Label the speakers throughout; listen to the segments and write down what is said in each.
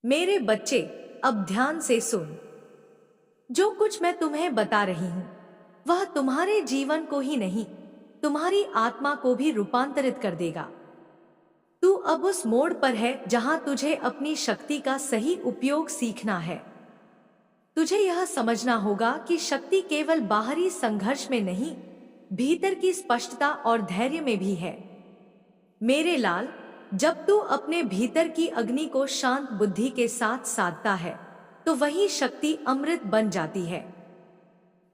Speaker 1: मेरे बच्चे, अब ध्यान से सुन। जो कुछ मैं तुम्हें बता रही हूं वह तुम्हारे जीवन को ही नहीं, तुम्हारी आत्मा को भी रूपांतरित कर देगा। तू अब उस मोड़ पर है जहां तुझे अपनी शक्ति का सही उपयोग सीखना है। तुझे यह समझना होगा कि शक्ति केवल बाहरी संघर्ष में नहीं, भीतर की स्पष्टता और धैर्य में भी है। मेरे लाल, जब तू अपने भीतर की अग्नि को शांत बुद्धि के साथ साधता है तो वही शक्ति अमृत बन जाती है।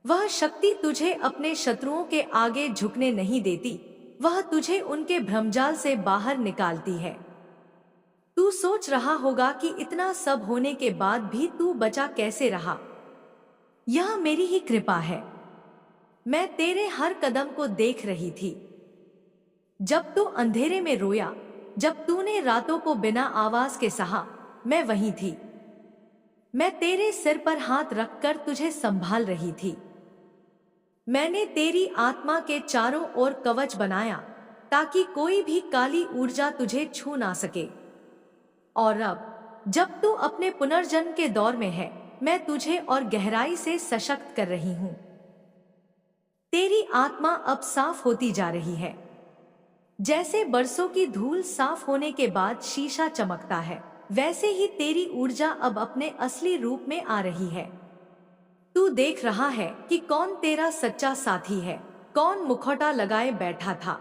Speaker 1: वह शक्ति तुझे अपने शत्रुओं के आगे झुकने नहीं देती, वह तुझे उनके भ्रमजाल से बाहर निकालती है। तू सोच रहा होगा कि इतना सब होने के बाद भी तू बचा कैसे रहा। यह मेरी ही कृपा है। मैं तेरे हर कदम को देख रही थी। जब तू अंधेरे में रोया, जब तूने रातों को बिना आवाज के सहा, मैं वहीं थी। मैं तेरे सिर पर हाथ रखकर तुझे संभाल रही थी। मैंने तेरी आत्मा के चारों ओर कवच बनाया ताकि कोई भी काली ऊर्जा तुझे छू ना सके। और अब जब तू अपने पुनर्जन्म के दौर में है, मैं तुझे और गहराई से सशक्त कर रही हूं। तेरी आत्मा अब साफ होती जा रही है। जैसे बरसों की धूल साफ होने के बाद शीशा चमकता है, वैसे ही तेरी ऊर्जा अब अपने असली रूप में आ रही है। तू देख रहा है कि कौन तेरा सच्चा साथी है, कौन मुखौटा लगाए बैठा था।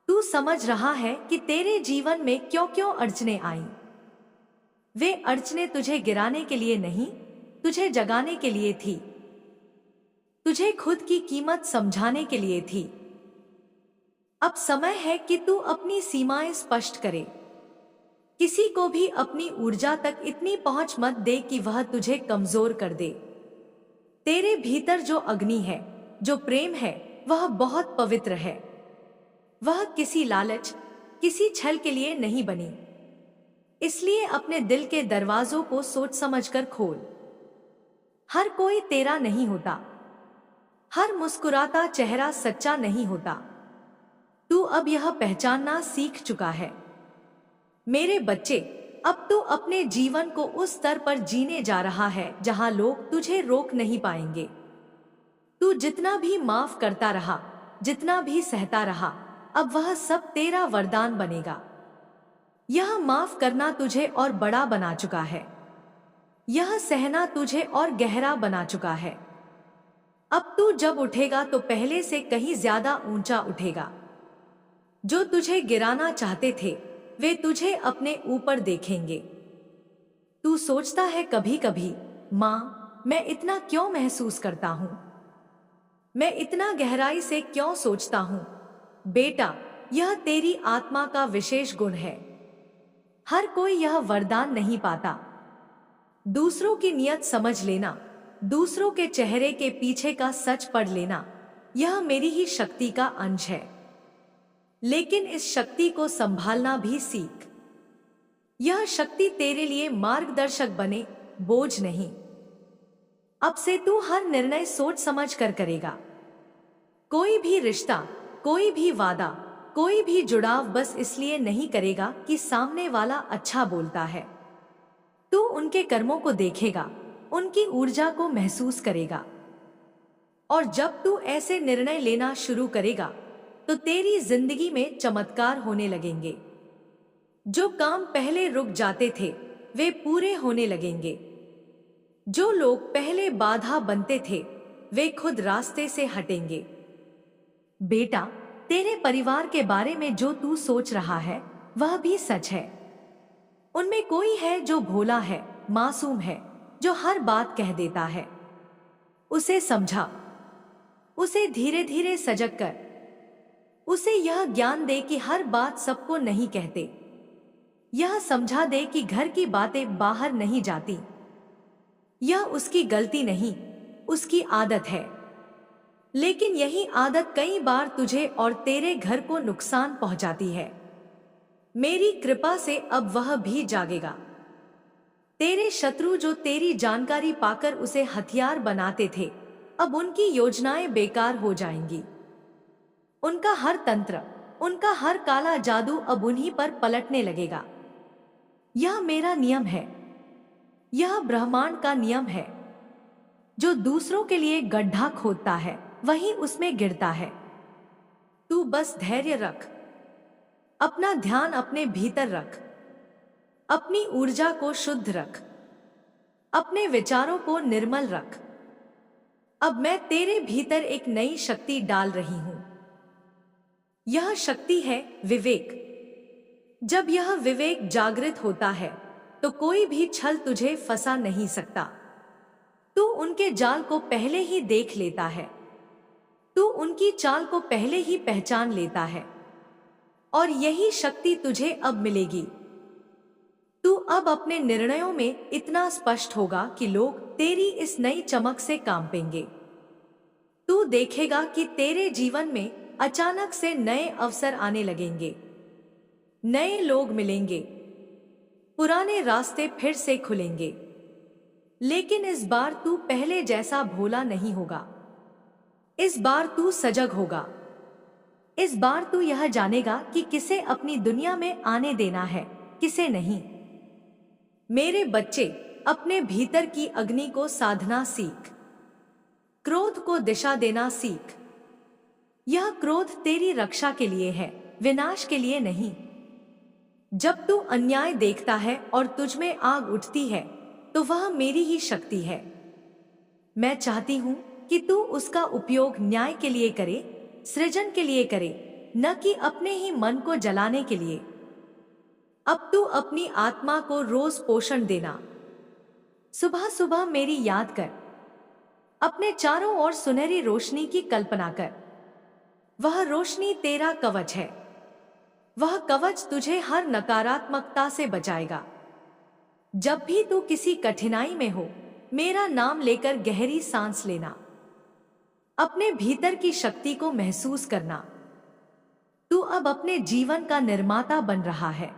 Speaker 1: तू समझ रहा है कि तेरे जीवन में क्यों क्यों अड़चने आई। वे अड़चने तुझे गिराने के लिए नहीं, तुझे जगाने के लिए थी। तुझे खुद की कीमत समझाने के लिए थी। अब समय है कि तू अपनी सीमाएं स्पष्ट करे। किसी को भी अपनी ऊर्जा तक इतनी पहुंच मत दे कि वह तुझे कमजोर कर दे। तेरे भीतर जो अग्नि है, जो प्रेम है, वह बहुत पवित्र है। वह किसी लालच, किसी छल के लिए नहीं बनी। इसलिए अपने दिल के दरवाजों को सोच समझकर खोल। हर कोई तेरा नहीं होता। हर मुस्कुराता चेहरा सच्चा नहीं होता। तू अब यह पहचानना सीख चुका है। मेरे बच्चे, अब तू अपने जीवन को उस स्तर पर जीने जा रहा है जहां लोग तुझे रोक नहीं पाएंगे। तू जितना भी माफ करता रहा, जितना भी सहता रहा, अब वह सब तेरा वरदान बनेगा। यह माफ करना तुझे और बड़ा बना चुका है। यह सहना तुझे और गहरा बना चुका है। अब तू जब उठेगा तो पहले से कहीं ज्यादा ऊंचा उठेगा। जो तुझे गिराना चाहते थे वे तुझे अपने ऊपर देखेंगे। तू सोचता है कभी कभी, माँ, मैं इतना क्यों महसूस करता हूं, मैं इतना गहराई से क्यों सोचता हूं। बेटा, यह तेरी आत्मा का विशेष गुण है। हर कोई यह वरदान नहीं पाता। दूसरों की नियत समझ लेना, दूसरों के चेहरे के पीछे का सच पढ़ लेना, यह मेरी ही शक्ति का अंश है। लेकिन इस शक्ति को संभालना भी सीख। यह शक्ति तेरे लिए मार्गदर्शक बने, बोझ नहीं। अब से तू हर निर्णय सोच समझ कर करेगा। कोई भी रिश्ता, कोई भी वादा, कोई भी जुड़ाव बस इसलिए नहीं करेगा कि सामने वाला अच्छा बोलता है। तू उनके कर्मों को देखेगा, उनकी ऊर्जा को महसूस करेगा। और जब तू ऐसे निर्णय लेना शुरू करेगा तो तेरी जिंदगी में चमत्कार होने लगेंगे। जो काम पहले रुक जाते थे वे पूरे होने लगेंगे। जो लोग पहले बाधा बनते थे वे खुद रास्ते से हटेंगे। बेटा, तेरे परिवार के बारे में जो तू सोच रहा है वह भी सच है। उनमें कोई है जो भोला है, मासूम है, जो हर बात कह देता है। उसे समझा, उसे धीरे धीरे सजग कर। उसे यह ज्ञान दे कि हर बात सबको नहीं कहते। यह समझा दे कि घर की बातें बाहर नहीं जाती। यह उसकी गलती नहीं, उसकी आदत है। लेकिन यही आदत कई बार तुझे और तेरे घर को नुकसान पहुंचाती है। मेरी कृपा से अब वह भी जागेगा। तेरे शत्रु जो तेरी जानकारी पाकर उसे हथियार बनाते थे, अब उनकी योजनाएं बेकार हो जाएंगी। उनका हर तंत्र, उनका हर काला जादू अब उन्हीं पर पलटने लगेगा। यह मेरा नियम है, यह ब्रह्मांड का नियम है। जो दूसरों के लिए गड्ढा खोदता है वही उसमें गिरता है। तू बस धैर्य रख, अपना ध्यान अपने भीतर रख, अपनी ऊर्जा को शुद्ध रख, अपने विचारों को निर्मल रख। अब मैं तेरे भीतर एक नई शक्ति डाल रही हूं। यह शक्ति है विवेक। जब यह विवेक जागृत होता है तो कोई भी छल तुझे फंसा नहीं सकता। तू उनके जाल को पहले ही देख लेता है, तू उनकी चाल को पहले ही पहचान लेता है, और यही शक्ति तुझे अब मिलेगी। तू अब अपने निर्णयों में इतना स्पष्ट होगा कि लोग तेरी इस नई चमक से कांपेंगे। तू देखेगा कि तेरे जीवन में अचानक से नए अवसर आने लगेंगे, नए लोग मिलेंगे, पुराने रास्ते फिर से खुलेंगे। लेकिन इस बार तू पहले जैसा भोला नहीं होगा। इस बार तू सजग होगा। इस बार तू यह जानेगा कि किसे अपनी दुनिया में आने देना है, किसे नहीं। मेरे बच्चे, अपने भीतर की अग्नि को साधना सीख, क्रोध को दिशा देना सीख। यह क्रोध तेरी रक्षा के लिए है, विनाश के लिए नहीं। जब तू अन्याय देखता है और तुझमें आग उठती है तो वह मेरी ही शक्ति है। मैं चाहती हूं कि तू उसका उपयोग न्याय के लिए करे, सृजन के लिए करे, न कि अपने ही मन को जलाने के लिए। अब तू अपनी आत्मा को रोज पोषण देना। सुबह सुबह मेरी याद कर, अपने चारों ओर सुनहरी रोशनी की कल्पना कर। वह रोशनी तेरा कवच है। वह कवच तुझे हर नकारात्मकता से बचाएगा। जब भी तू किसी कठिनाई में हो, मेरा नाम लेकर गहरी सांस लेना। अपने भीतर की शक्ति को महसूस करना। तू अब अपने जीवन का निर्माता बन रहा है।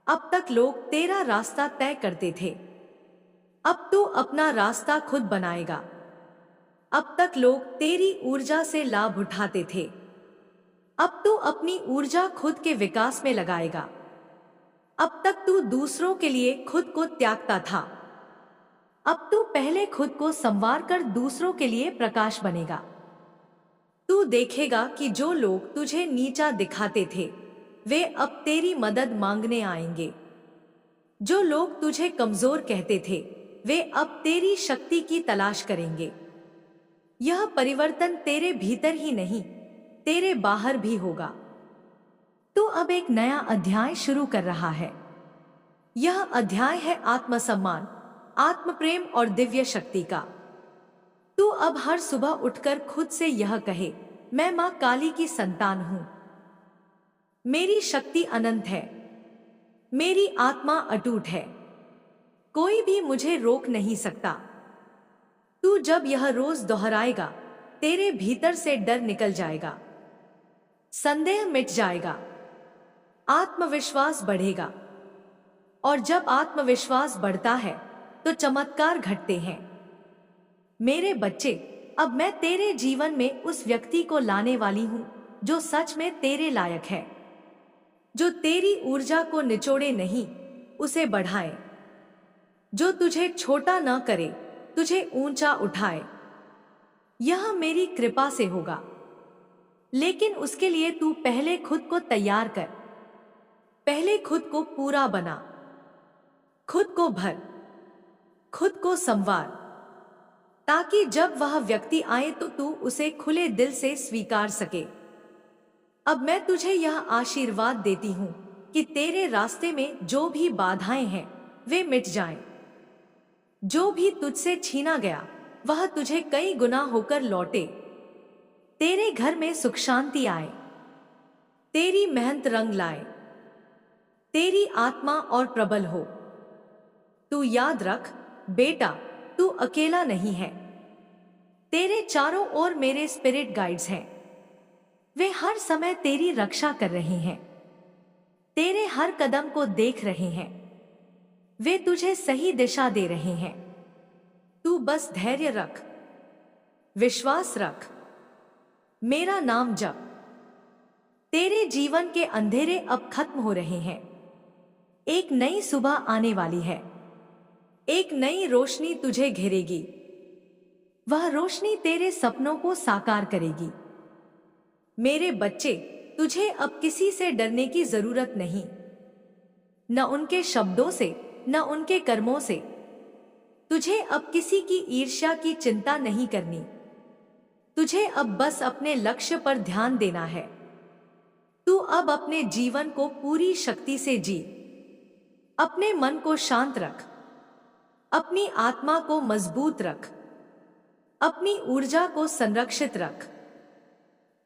Speaker 1: अब तक लोग तेरा रास्ता तय करते थे, अब तू अपना रास्ता खुद बनाएगा। अब तक लोग तेरी ऊर्जा से लाभ उठाते थे, अब तू अपनी ऊर्जा खुद के विकास में लगाएगा। अब तक तू दूसरों के लिए खुद को त्यागता था, अब तू पहले खुद को संवार कर दूसरों के लिए प्रकाश बनेगा। तू देखेगा कि जो लोग तुझे नीचा दिखाते थे वे अब तेरी मदद मांगने आएंगे। जो लोग तुझे कमजोर कहते थे वे अब तेरी शक्ति की तलाश करेंगे। यह परिवर्तन तेरे भीतर ही नहीं, तेरे बाहर भी होगा। तू अब एक नया अध्याय शुरू कर रहा है। यह अध्याय है आत्मसम्मान, आत्मप्रेम और दिव्य शक्ति का। तू अब हर सुबह उठकर खुद से यह कहे, मैं मां काली की संतान हूं। मेरी शक्ति अनंत है, मेरी आत्मा अटूट है, कोई भी मुझे रोक नहीं सकता। तू जब यह रोज दोहराएगा, तेरे भीतर से डर निकल जाएगा, संदेह मिट जाएगा, आत्मविश्वास बढ़ेगा। और जब आत्मविश्वास बढ़ता है तो चमत्कार घटते हैं। मेरे बच्चे, अब मैं तेरे जीवन में उस व्यक्ति को लाने वाली हूं जो सच में तेरे लायक है, जो तेरी ऊर्जा को निचोड़े नहीं, उसे बढ़ाए, जो तुझे छोटा न करे, तुझे ऊंचा उठाए। यह मेरी कृपा से होगा, लेकिन उसके लिए तू पहले खुद को तैयार कर। पहले खुद को पूरा बना, खुद को भर, खुद को संवार, ताकि जब वह व्यक्ति आए तो तू उसे खुले दिल से स्वीकार सके। अब मैं तुझे यह आशीर्वाद देती हूं कि तेरे रास्ते में जो भी बाधाएं हैं वे मिट जाएं। जो भी तुझसे छीना गया वह तुझे कई गुना होकर लौटे। तेरे घर में सुख शांति आए, तेरी मेहनत रंग लाए, तेरी आत्मा और प्रबल हो। तू याद रख बेटा, तू अकेला नहीं है। तेरे चारों ओर मेरे स्पिरिट गाइड्स हैं। वे हर समय तेरी रक्षा कर रहे हैं, तेरे हर कदम को देख रहे हैं, वे तुझे सही दिशा दे रहे हैं। तू बस धैर्य रख, विश्वास रख, मेरा नाम जप। तेरे जीवन के अंधेरे अब खत्म हो रहे हैं। एक नई सुबह आने वाली है। एक नई रोशनी तुझे घेरेगी। वह रोशनी तेरे सपनों को साकार करेगी। मेरे बच्चे, तुझे अब किसी से डरने की जरूरत नहीं। न उनके शब्दों से, न उनके कर्मों से। तुझे अब किसी की ईर्ष्या की चिंता नहीं करनी। तुझे अब बस अपने लक्ष्य पर ध्यान देना है। तू अब अपने जीवन को पूरी शक्ति से जी। अपने मन को शांत रख। अपनी आत्मा को मजबूत रख। अपनी ऊर्जा को संरक्षित रख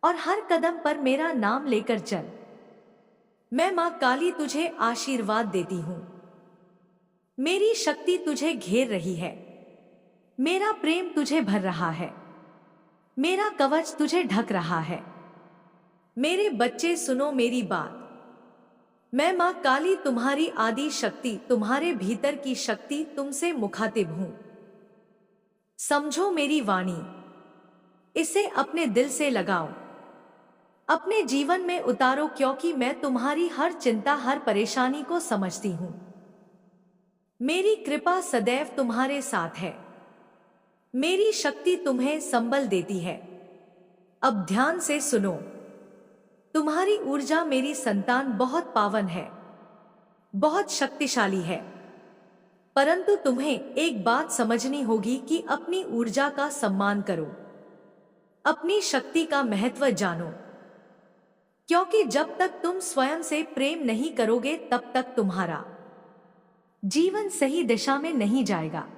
Speaker 1: और हर कदम पर मेरा नाम लेकर चल। मैं मां काली तुझे आशीर्वाद देती हूं। मेरी शक्ति तुझे घेर रही है। मेरा प्रेम तुझे भर रहा है। मेरा कवच तुझे ढक रहा है। मेरे बच्चे, सुनो मेरी बात। मैं मां काली तुम्हारी आदि शक्ति, तुम्हारे भीतर की शक्ति तुमसे मुखातिब हूं। समझो मेरी वाणी। इसे अपने दिल से लगाओ। अपने जीवन में उतारो, क्योंकि मैं तुम्हारी हर चिंता, हर परेशानी को समझती हूं। मेरी कृपा सदैव तुम्हारे साथ है। मेरी शक्ति तुम्हें संबल देती है। अब ध्यान से सुनो। तुम्हारी ऊर्जा, मेरी संतान, बहुत पावन है, बहुत शक्तिशाली है। परंतु तुम्हें एक बात समझनी होगी कि अपनी ऊर्जा का सम्मान करो। अपनी शक्ति का महत्व जानो, क्योंकि जब तक तुम स्वयं से प्रेम नहीं करोगे तब तक तुम्हारा जीवन सही दिशा में नहीं जाएगा।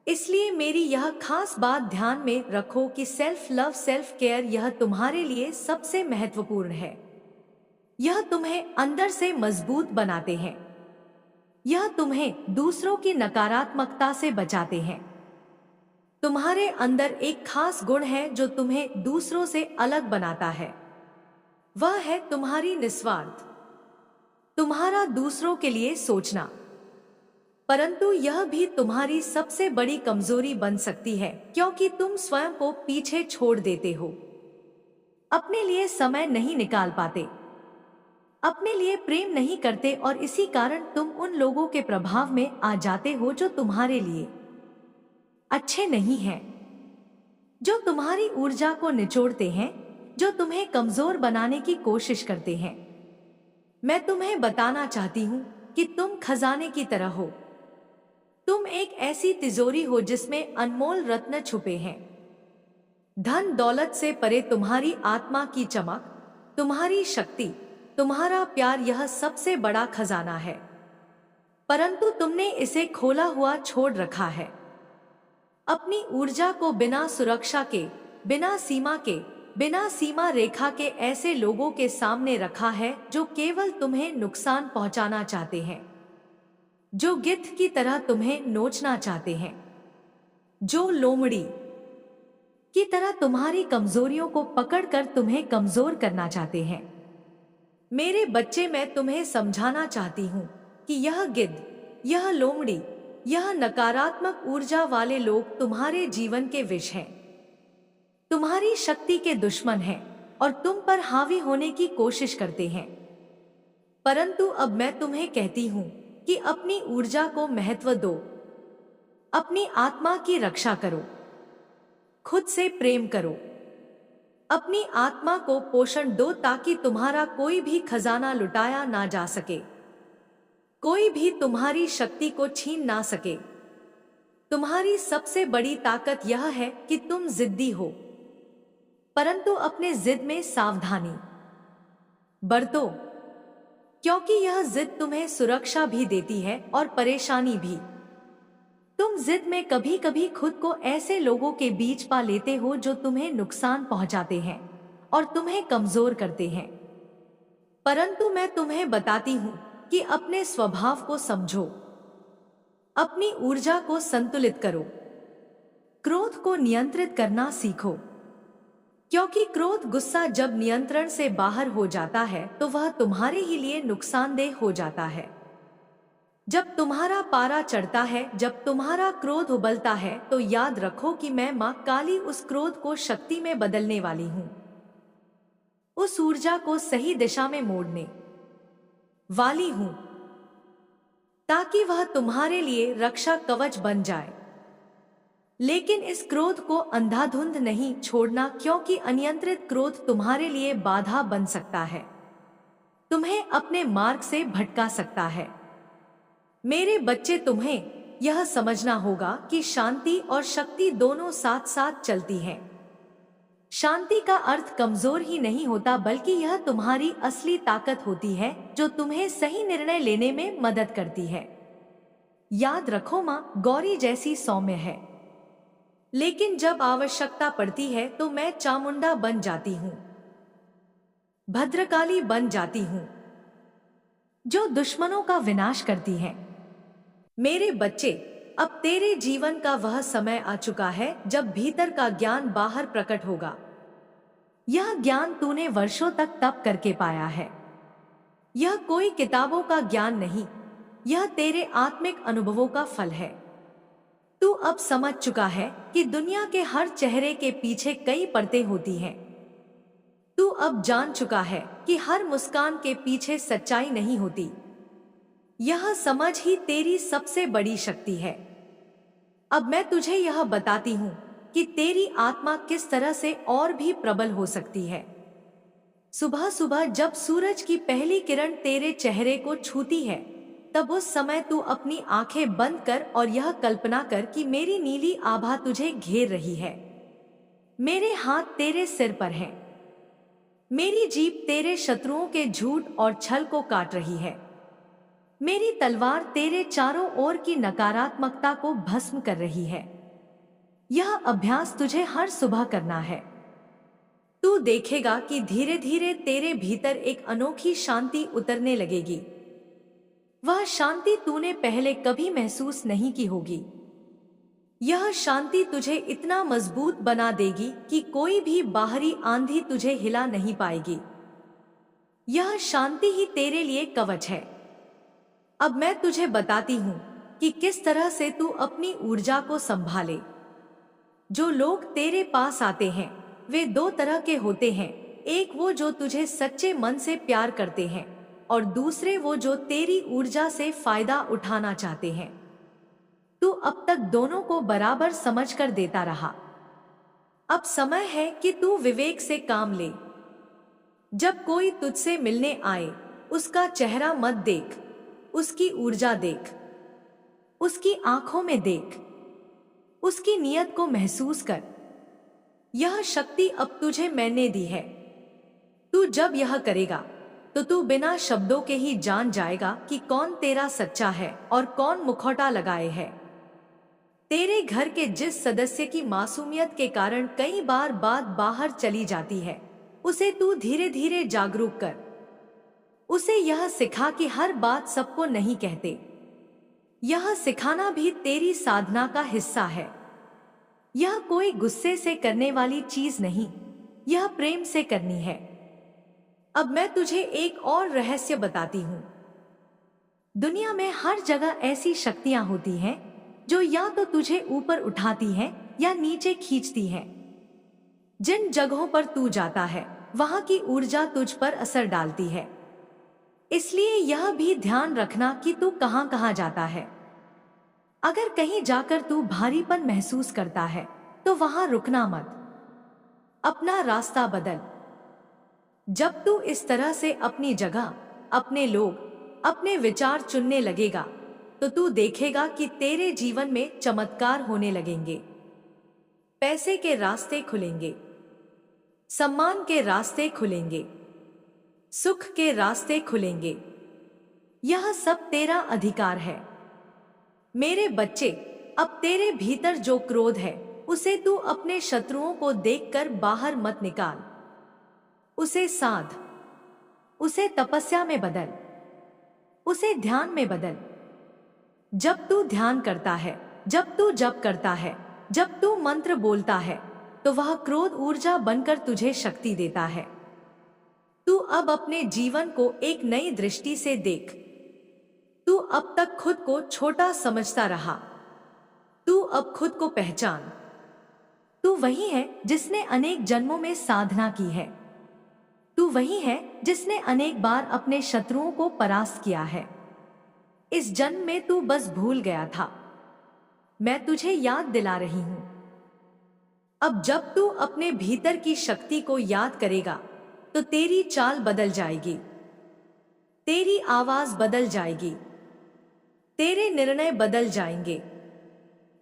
Speaker 1: इसलिए मेरी यह खास बात ध्यान में रखो कि सेल्फ लव, सेल्फ केयर, यह तुम्हारे लिए सबसे महत्वपूर्ण है। यह तुम्हें अंदर से मजबूत बनाते हैं। यह तुम्हें दूसरों की नकारात्मकता से बचाते हैं। तुम्हारे अंदर एक खास गुण है जो तुम्हें दूसरों से अलग बनाता है। वह है तुम्हारी निस्वार्थ, तुम्हारा दूसरों के लिए सोचना। परंतु यह भी तुम्हारी सबसे बड़ी कमजोरी बन सकती है, क्योंकि तुम स्वयं को पीछे छोड़ देते हो। अपने लिए समय नहीं निकाल पाते, अपने लिए प्रेम नहीं करते और इसी कारण तुम उन लोगों के प्रभाव में आ जाते हो जो तुम्हारे लिए अच्छे नहीं हैं, जो तुम्हारी ऊर्जा को निचोड़ते हैं, जो तुम्हें कमजोर बनाने की कोशिश करते हैं। मैं तुम्हें बताना चाहती हूं कि तुम खजाने की तरह हो। तुम एक ऐसी तिजोरी हो जिसमें अनमोल रत्न छुपे हैं। धन दौलत से परे तुम्हारी आत्मा की चमक, तुम्हारी शक्ति, तुम्हारा प्यार, यह सबसे बड़ा खजाना है। परंतु तुमने इसे खोला हुआ छोड़ रखा है। अपनी ऊर्जा को बिना सुरक्षा के, बिना सीमा के, बिना सीमा रेखा के ऐसे लोगों के सामने रखा है जो केवल तुम्हें नुकसान पहुंचाना चाहते हैं, जो गिद्ध की तरह तुम्हें नोचना चाहते हैं, जो लोमड़ी की तरह तुम्हारी कमजोरियों को पकड़कर तुम्हें कमजोर करना चाहते हैं। मेरे बच्चे, मैं तुम्हें समझाना चाहती हूं कि यह गिद्ध, यह लोमड़ी, यह नकारात्मक ऊर्जा वाले लोग तुम्हारे जीवन के विष हैं, तुम्हारी शक्ति के दुश्मन हैं और तुम पर हावी होने की कोशिश करते हैं। परंतु अब मैं तुम्हें कहती हूं कि अपनी ऊर्जा को महत्व दो, अपनी आत्मा की रक्षा करो, खुद से प्रेम करो, अपनी आत्मा को पोषण दो ताकि तुम्हारा कोई भी खजाना लुटाया ना जा सके, कोई भी तुम्हारी शक्ति को छीन ना सके। तुम्हारी सबसे बड़ी ताकत यह है कि तुम जिद्दी हो, परंतु अपने जिद में सावधानी बरतो, क्योंकि यह जिद तुम्हें सुरक्षा भी देती है और परेशानी भी। तुम जिद में कभी कभी खुद को ऐसे लोगों के बीच पा लेते हो जो तुम्हें नुकसान पहुंचाते हैं और तुम्हें कमजोर करते हैं। परंतु मैं तुम्हें बताती हूं कि अपने स्वभाव को समझो, अपनी ऊर्जा को संतुलित करो, क्रोध को नियंत्रित करना सीखो, क्योंकि क्रोध, गुस्सा जब नियंत्रण से बाहर हो जाता है तो वह तुम्हारे ही लिए नुकसानदेह हो जाता है। जब तुम्हारा पारा चढ़ता है, जब तुम्हारा क्रोध उबलता है, तो याद रखो कि मैं मां काली उस क्रोध को शक्ति में बदलने वाली हूं, उस ऊर्जा को सही दिशा में मोड़ने वाली हूं। ताकि वह तुम्हारे लिए रक्षा कवच बन जाए। लेकिन इस क्रोध को अंधाधुंध नहीं छोड़ना, क्योंकि अनियंत्रित क्रोध तुम्हारे लिए बाधा बन सकता है, तुम्हें अपने मार्ग से भटका सकता है। मेरे बच्चे, तुम्हें यह समझना होगा कि शांति और शक्ति दोनों साथ साथ चलती हैं। शांति का अर्थ कमजोर ही नहीं होता, बल्कि यह तुम्हारी असली ताकत होती है जो तुम्हें सही निर्णय लेने में मदद करती है। याद रखो, माँ गौरी जैसी सौम्य है, लेकिन जब आवश्यकता पड़ती है तो मैं चामुंडा बन जाती हूँ, भद्रकाली बन जाती हूँ, जो दुश्मनों का विनाश करती है। मेरे बच्चे, अब तेरे जीवन का वह समय आ चुका है जब भीतर का ज्ञान बाहर प्रकट होगा। यह ज्ञान तूने वर्षों तक तप करके पाया है। यह कोई किताबों का ज्ञान नहीं, यह तेरे आत्मिक अनुभवों का फल है। तू अब समझ चुका है कि दुनिया के हर चेहरे के पीछे कई परतें होती हैं। तू अब जान चुका है कि हर मुस्कान के पीछे सच्चाई नहीं होती। यह समझ ही तेरी सबसे बड़ी शक्ति है। अब मैं तुझे यह बताती हूँ कि तेरी आत्मा किस तरह से और भी प्रबल हो सकती है। सुबह सुबह जब सूरज की पहली किरण तेरे चेहरे को छूती है, तब उस समय तू अपनी आंखें बंद कर और यह कल्पना कर कि मेरी नीली आभा तुझे घेर रही है। मेरे हाथ तेरे सिर पर हैं। मेरी जीभ तेरे शत्रुओं के झूठ और छल को काट रही है। मेरी तलवार तेरे चारों ओर की नकारात्मकता को भस्म कर रही है। यह अभ्यास तुझे हर सुबह करना है। तू देखेगा कि धीरे धीरे तेरे भीतर एक अनोखी शांति उतरने लगेगी। वह शांति तूने पहले कभी महसूस नहीं की होगी। यह शांति तुझे इतना मजबूत बना देगी कि कोई भी बाहरी आंधी तुझे हिला नहीं पाएगी। यह शांति ही तेरे लिए कवच है। अब मैं तुझे बताती हूँ कि किस तरह से तू अपनी ऊर्जा को संभाले। जो लोग तेरे पास आते हैं वे दो तरह के होते हैं, एक वो जो तुझे सच्चे मन से प्यार करते हैं और दूसरे वो जो तेरी ऊर्जा से फायदा उठाना चाहते हैं। तू अब तक दोनों को बराबर समझ कर देता रहा। अब समय है कि तू विवेक से काम ले। जब कोई तुझसे मिलने आए, उसका चेहरा मत देख, उसकी ऊर्जा देख, उसकी आंखों में देख, उसकी नीयत को महसूस कर। यह शक्ति अब तुझे मैंने दी है। तू जब यह करेगा तो तू बिना शब्दों के ही जान जाएगा कि कौन तेरा सच्चा है और कौन मुखौटा लगाए है। तेरे घर के जिस सदस्य की मासूमियत के कारण कई बार बात बाहर चली जाती है, उसे तू धीरे धीरे जागरूक कर। उसे यह सिखा कि हर बात सबको नहीं कहते। यह सिखाना भी तेरी साधना का हिस्सा है। यह कोई गुस्से से करने वाली चीज नहीं, यह प्रेम से करनी है। अब मैं तुझे एक और रहस्य बताती हूँ। दुनिया में हर जगह ऐसी शक्तियां होती हैं जो या तो तुझे ऊपर उठाती हैं या नीचे खींचती हैं। जिन जगहों पर तू जाता है वहां की ऊर्जा तुझ पर असर डालती है। इसलिए यह भी ध्यान रखना कि तू कहां कहां जाता है। अगर कहीं जाकर तू भारीपन महसूस करता है तो वहां रुकना मत, अपना रास्ता बदल। जब तू इस तरह से अपनी जगह, अपने लोग, अपने विचार चुनने लगेगा तो तू देखेगा कि तेरे जीवन में चमत्कार होने लगेंगे। पैसे के रास्ते खुलेंगे, सम्मान के रास्ते खुलेंगे, सुख के रास्ते खुलेंगे। यह सब तेरा अधिकार है। मेरे बच्चे, अब तेरे भीतर जो क्रोध है उसे तू अपने शत्रुओं को देखकर बाहर मत निकाल। उसे साध, उसे तपस्या में बदल, उसे ध्यान में बदल। जब तू ध्यान करता है, जब तू जप करता है, जब तू मंत्र बोलता है, तो वह क्रोध ऊर्जा बनकर तुझे शक्ति देता है। तू अब अपने जीवन को एक नई दृष्टि से देख। तू अब तक खुद को छोटा समझता रहा, तू अब खुद को पहचान। तू वही है जिसने अनेक जन्मों में साधना की है। तू वही है जिसने अनेक बार अपने शत्रुओं को परास्त किया है। इस जन्म में तू बस भूल गया था। मैं तुझे याद दिला रही हूं। अब जब तू अपने भीतर की शक्ति को याद करेगा तो तेरी चाल बदल जाएगी, तेरी आवाज बदल जाएगी, तेरे निर्णय बदल जाएंगे।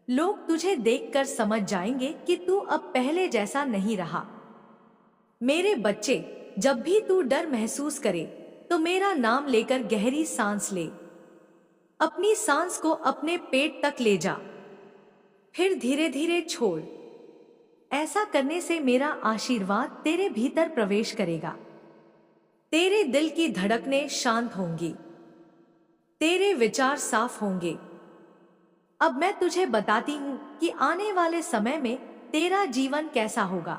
Speaker 1: लोग तुझे देखकर समझ जाएंगे कि तू अब पहले जैसा नहीं रहा। मेरे बच्चे, जब भी तू डर महसूस करे तो मेरा नाम लेकर गहरी सांस ले। अपनी सांस को अपने पेट तक ले जा, फिर धीरे धीरे छोड़। ऐसा करने से मेरा आशीर्वाद तेरे भीतर प्रवेश करेगा। तेरे दिल की धड़कनें शांत होंगी, तेरे विचार साफ होंगे। अब मैं तुझे बताती हूं कि आने वाले समय में तेरा जीवन कैसा होगा।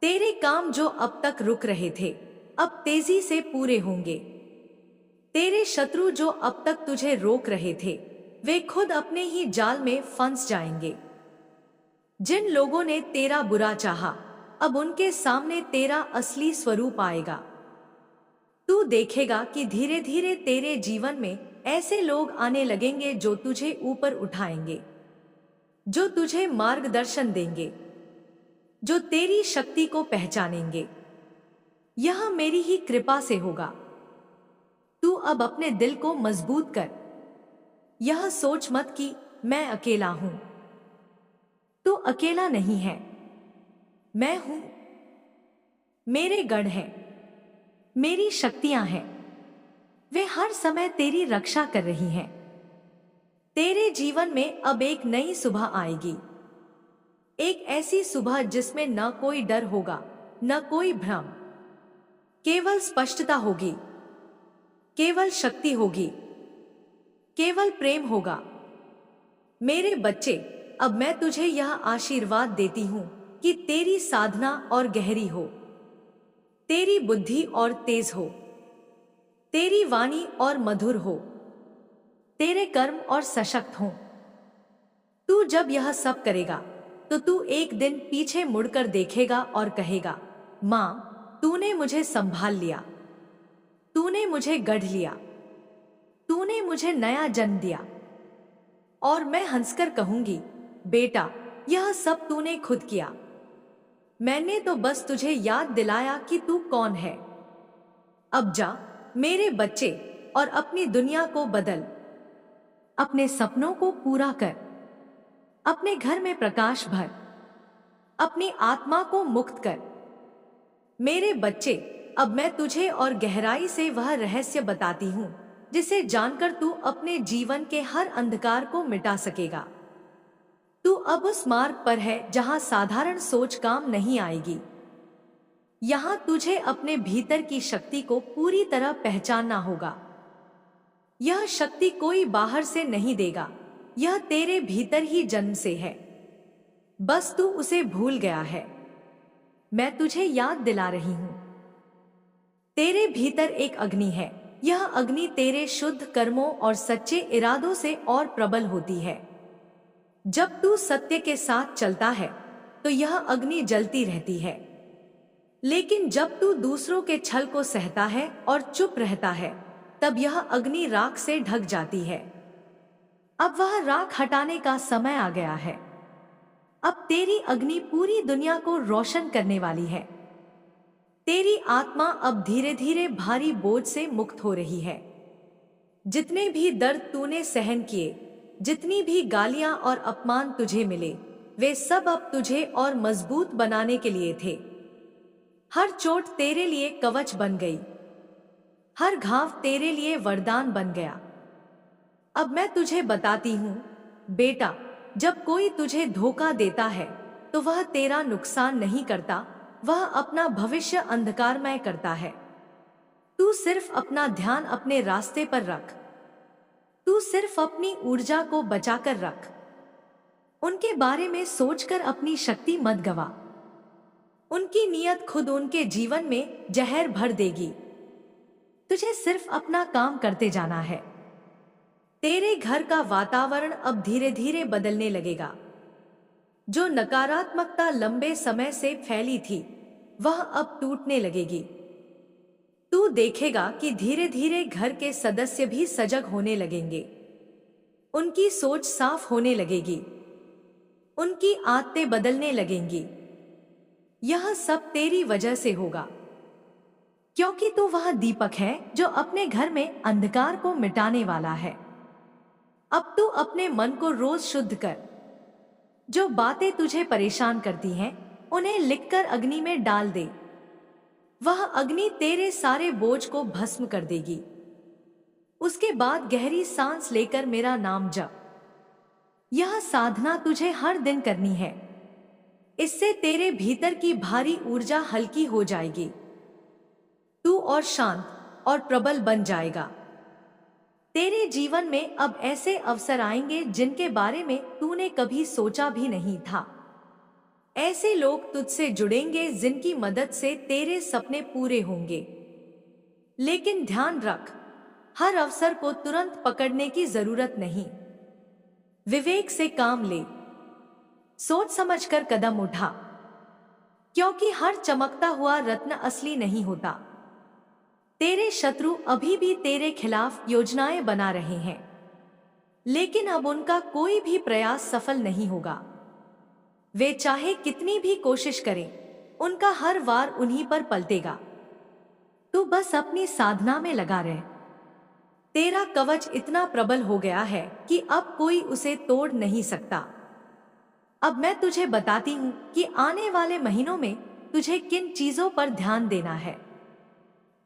Speaker 1: तेरे काम जो अब तक रुक रहे थे अब तेजी से पूरे होंगे। तेरे शत्रु जो अब तक तुझे रोक रहे थे वे खुद अपने ही जाल में फंस जाएंगे। जिन लोगों ने तेरा बुरा चाहा अब उनके सामने तेरा असली स्वरूप आएगा। तू देखेगा कि धीरे धीरे तेरे जीवन में ऐसे लोग आने लगेंगे जो तुझे ऊपर उठाएंगे, जो तुझे मार्गदर्शन देंगे, जो तेरी शक्ति को पहचानेंगे। यह मेरी ही कृपा से होगा। तू अब अपने दिल को मजबूत कर। यह सोच मत कि मैं अकेला हूं। तू अकेला नहीं है, मैं हूं। मेरे गढ़ हैं, मेरी शक्तियां हैं, वे हर समय तेरी रक्षा कर रही हैं। तेरे जीवन में अब एक नई सुबह आएगी, एक ऐसी सुबह जिसमें न कोई डर होगा, न कोई भ्रम, केवल स्पष्टता होगी, केवल शक्ति होगी, केवल प्रेम होगा। मेरे बच्चे, अब मैं तुझे यह आशीर्वाद देती हूं कि तेरी साधना और गहरी हो, तेरी बुद्धि और तेज हो, तेरी वाणी और मधुर हो, तेरे कर्म और सशक्त हो। तू जब यह सब करेगा तो तू एक दिन पीछे मुड़कर देखेगा और कहेगा, मां, तूने मुझे संभाल लिया, तूने मुझे गढ़ लिया, तूने मुझे नया जन्म दिया। और मैं हंसकर कहूंगी, बेटा, यह सब तूने खुद किया। मैंने तो बस तुझे याद दिलाया कि तू कौन है। अब जा मेरे बच्चे और अपनी दुनिया को बदल, अपने सपनों को पूरा कर, अपने घर में प्रकाश भर, अपनी आत्मा को मुक्त कर। मेरे बच्चे, अब मैं तुझे और गहराई से वह रहस्य बताती हूं जिसे जानकर तू अपने जीवन के हर अंधकार को मिटा सकेगा। तू अब उस मार्ग पर है जहां साधारण सोच काम नहीं आएगी। यहां तुझे अपने भीतर की शक्ति को पूरी तरह पहचानना होगा। यह शक्ति कोई बाहर से नहीं देगा, यह तेरे भीतर ही जन्म से है। बस तू उसे भूल गया है। मैं तुझे याद दिला रही हूं। तेरे भीतर एक अग्नि है। यह अग्नि तेरे शुद्ध कर्मों और सच्चे इरादों से और प्रबल होती है। जब तू सत्य के साथ चलता है तो यह अग्नि जलती रहती है, लेकिन जब तू दूसरों के छल को सहता है और चुप रहता है तब यह अग्नि राख से ढक जाती है। अब वह राख हटाने का समय आ गया है। अब तेरी अग्नि पूरी दुनिया को रोशन करने वाली है। तेरी आत्मा अब धीरे धीरे भारी बोझ से मुक्त हो रही है। जितने भी दर्द तूने सहन किए, जितनी भी गालियां और अपमान तुझे मिले, वे सब अब तुझे और मजबूत बनाने के लिए थे। हर चोट तेरे लिए कवच बन गई, हर घाव तेरे लिए वरदान बन गया। अब मैं तुझे बताती हूं, बेटा, जब कोई तुझे धोखा देता है तो वह तेरा नुकसान नहीं करता, वह अपना भविष्य अंधकारमय करता है। तू सिर्फ अपना ध्यान अपने रास्ते पर रख। तू सिर्फ अपनी ऊर्जा को बचाकर रख। उनके बारे में सोचकर अपनी शक्ति मत गवा। उनकी नीयत खुद उनके जीवन में जहर भर देगी। तुझे सिर्फ अपना काम करते जाना है। तेरे घर का वातावरण अब धीरे धीरे बदलने लगेगा। जो नकारात्मकता लंबे समय से फैली थी वह अब टूटने लगेगी। तू देखेगा कि धीरे धीरे घर के सदस्य भी सजग होने लगेंगे। उनकी सोच साफ होने लगेगी, उनकी आदतें बदलने लगेंगी। यह सब तेरी वजह से होगा, क्योंकि तू वह दीपक है जो अपने घर में अंधकार को मिटाने वाला है। अब तू अपने मन को रोज शुद्ध कर। जो बातें तुझे परेशान करती हैं, उन्हें लिखकर अग्नि में डाल दे। वह अग्नि तेरे सारे बोझ को भस्म कर देगी। उसके बाद गहरी सांस लेकर मेरा नाम जप। यह साधना तुझे हर दिन करनी है। इससे तेरे भीतर की भारी ऊर्जा हल्की हो जाएगी। तू और शांत और प्रबल बन जाएगा। तेरे जीवन में अब ऐसे अवसर आएंगे जिनके बारे में तूने कभी सोचा भी नहीं था। ऐसे लोग तुझसे जुड़ेंगे जिनकी मदद से तेरे सपने पूरे होंगे। लेकिन ध्यान रख, हर अवसर को तुरंत पकड़ने की जरूरत नहीं। विवेक से काम ले, सोच समझकर कदम उठा, क्योंकि हर चमकता हुआ रत्न असली नहीं होता। तेरे शत्रु अभी भी तेरे खिलाफ योजनाएं बना रहे हैं, लेकिन अब उनका कोई भी प्रयास सफल नहीं होगा। वे चाहे कितनी भी कोशिश करें, उनका हर वार उन्हीं पर पलटेगा। तू बस अपनी साधना में लगा रहे। तेरा कवच इतना प्रबल हो गया है कि अब कोई उसे तोड़ नहीं सकता। अब मैं तुझे बताती हूं कि आने वाले महीनों में तुझे किन चीजों पर ध्यान देना है।